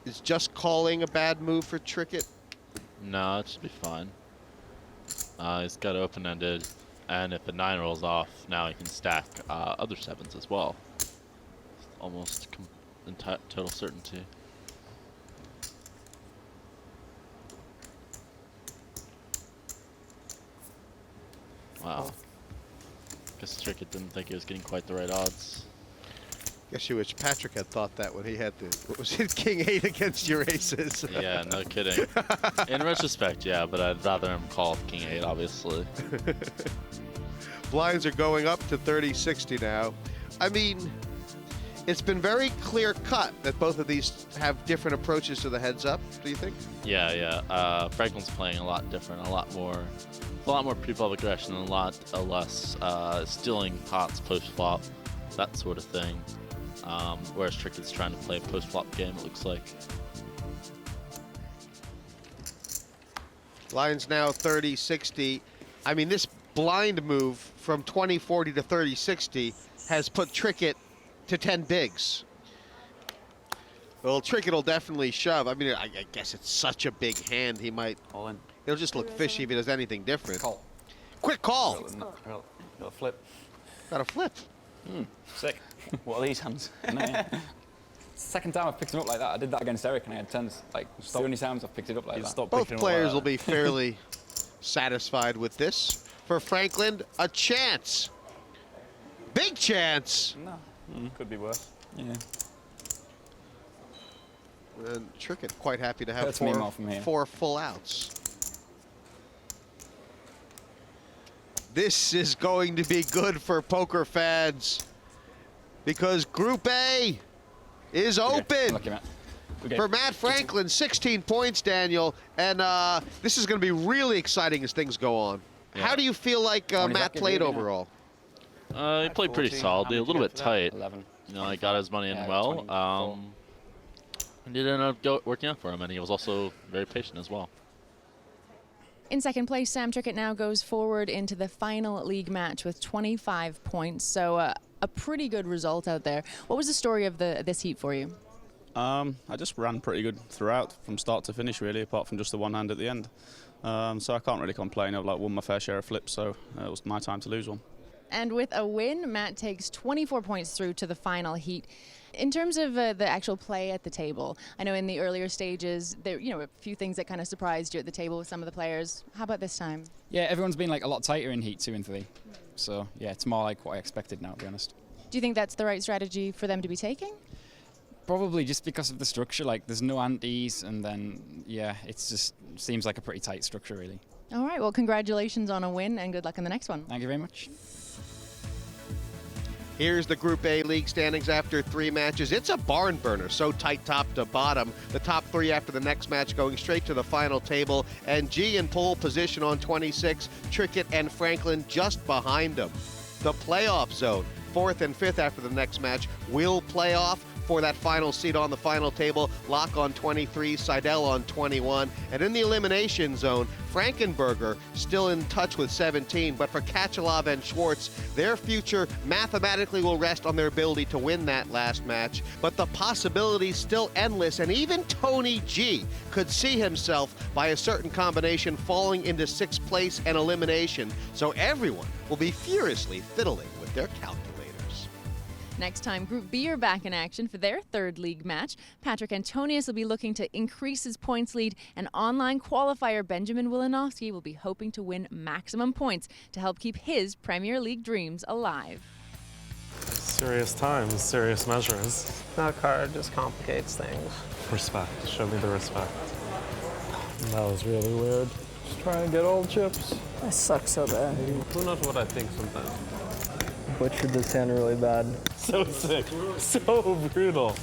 Is just calling a bad move for Trickett? No, it should be fine. He's got open-ended, and if the 9 rolls off, now he can stack other 7s as well. Almost in total certainty. Wow. Guess Trickett didn't think he was getting quite the right odds. Guess you wish Patrick had thought that when he had the, what was it, King 8 against your aces. Yeah, no kidding. In retrospect, yeah, but I'd rather him call King 8, obviously. Blinds are going up to 30-60 now. I mean, it's been very clear cut that both of these have different approaches to the heads up, do you think? Yeah. Frankland's playing a lot different, a lot more pre-flop aggression, and a lot less stealing pots post-flop, that sort of thing. Whereas Trickett's trying to play a post-flop game, it looks like. Blinds now 30-60. I mean, this blind move from 20-40 to 30-60 has put Trickett to 10 bigs. Well, Trickett will definitely shove. I mean, I guess it's such a big hand, he might. All in. It'll just look fishy if he does anything different. Call. Quick call. Got a flip. Got a flip. Sick. What are these hands? Second time I've picked him up like that. I did that against Erik and I had 10s. Like, it's the only times I've picked it up like that. Both players will be fairly satisfied with this. For Frankland, a chance. Big chance. No. Could be worse. Yeah. And Trickett quite happy to have Hurts me more from here. 4 full outs. This is going to be good for poker fans because Group A is open for Matt Frankland. 16 points, Daniel, and this is going to be really exciting as things go on. Yeah. How do you feel like Matt played overall? He played pretty solidly, a little bit tight. 11. You know, he got his money in well. And it ended up working out for him, and he was also very patient as well. In second place, Sam Trickett now goes forward into the final league match with 25 points. So a pretty good result out there. What was the story of this heat for you? I just ran pretty good throughout, from start to finish, really, apart from just the one hand at the end. So I can't really complain. I've won my fair share of flips, so it was my time to lose one. And with a win, Matt takes 24 points through to the final heat. In terms of the actual play at the table, I know in the earlier stages, there a few things that kind of surprised you at the table with some of the players. How about this time? Yeah, everyone's been a lot tighter in heat 2 and 3. So yeah, it's more like what I expected now, to be honest. Do you think that's the right strategy for them to be taking? Probably just because of the structure. There's no antes, and then yeah, it just seems like a pretty tight structure, really. All right. Well, congratulations on a win, and good luck in the next one. Thank you very much. Here's the Group A league standings after 3 matches. It's a barn burner, so tight top to bottom. The top 3 after the next match going straight to the final table. And G in pole position on 26. Trickett and Frankland just behind them. The playoff zone, 4th and 5th after the next match, will play off for that final seat on the final table. Laak on 23, Seidel on 21. And in the elimination zone, Frankenberger still in touch with 17, but for Katchalov and Schwartz, their future mathematically will rest on their ability to win that last match. But the possibilities still endless, and even Tony G could see himself by a certain combination falling into 6th place and elimination. So everyone will be furiously fiddling with their calculators. Next time, Group B are back in action for their 3rd league match. Patrick Antonius will be looking to increase his points lead, and online qualifier Benjamin Wilanowski will be hoping to win maximum points to help keep his Premier League dreams alive. Serious times, serious measures. That card just complicates things. Respect. Show me the respect. That was really weird. Just trying to get all the chips. I suck so bad. Who knows what I think sometimes? Butchered this hand really bad. So sick. So brutal.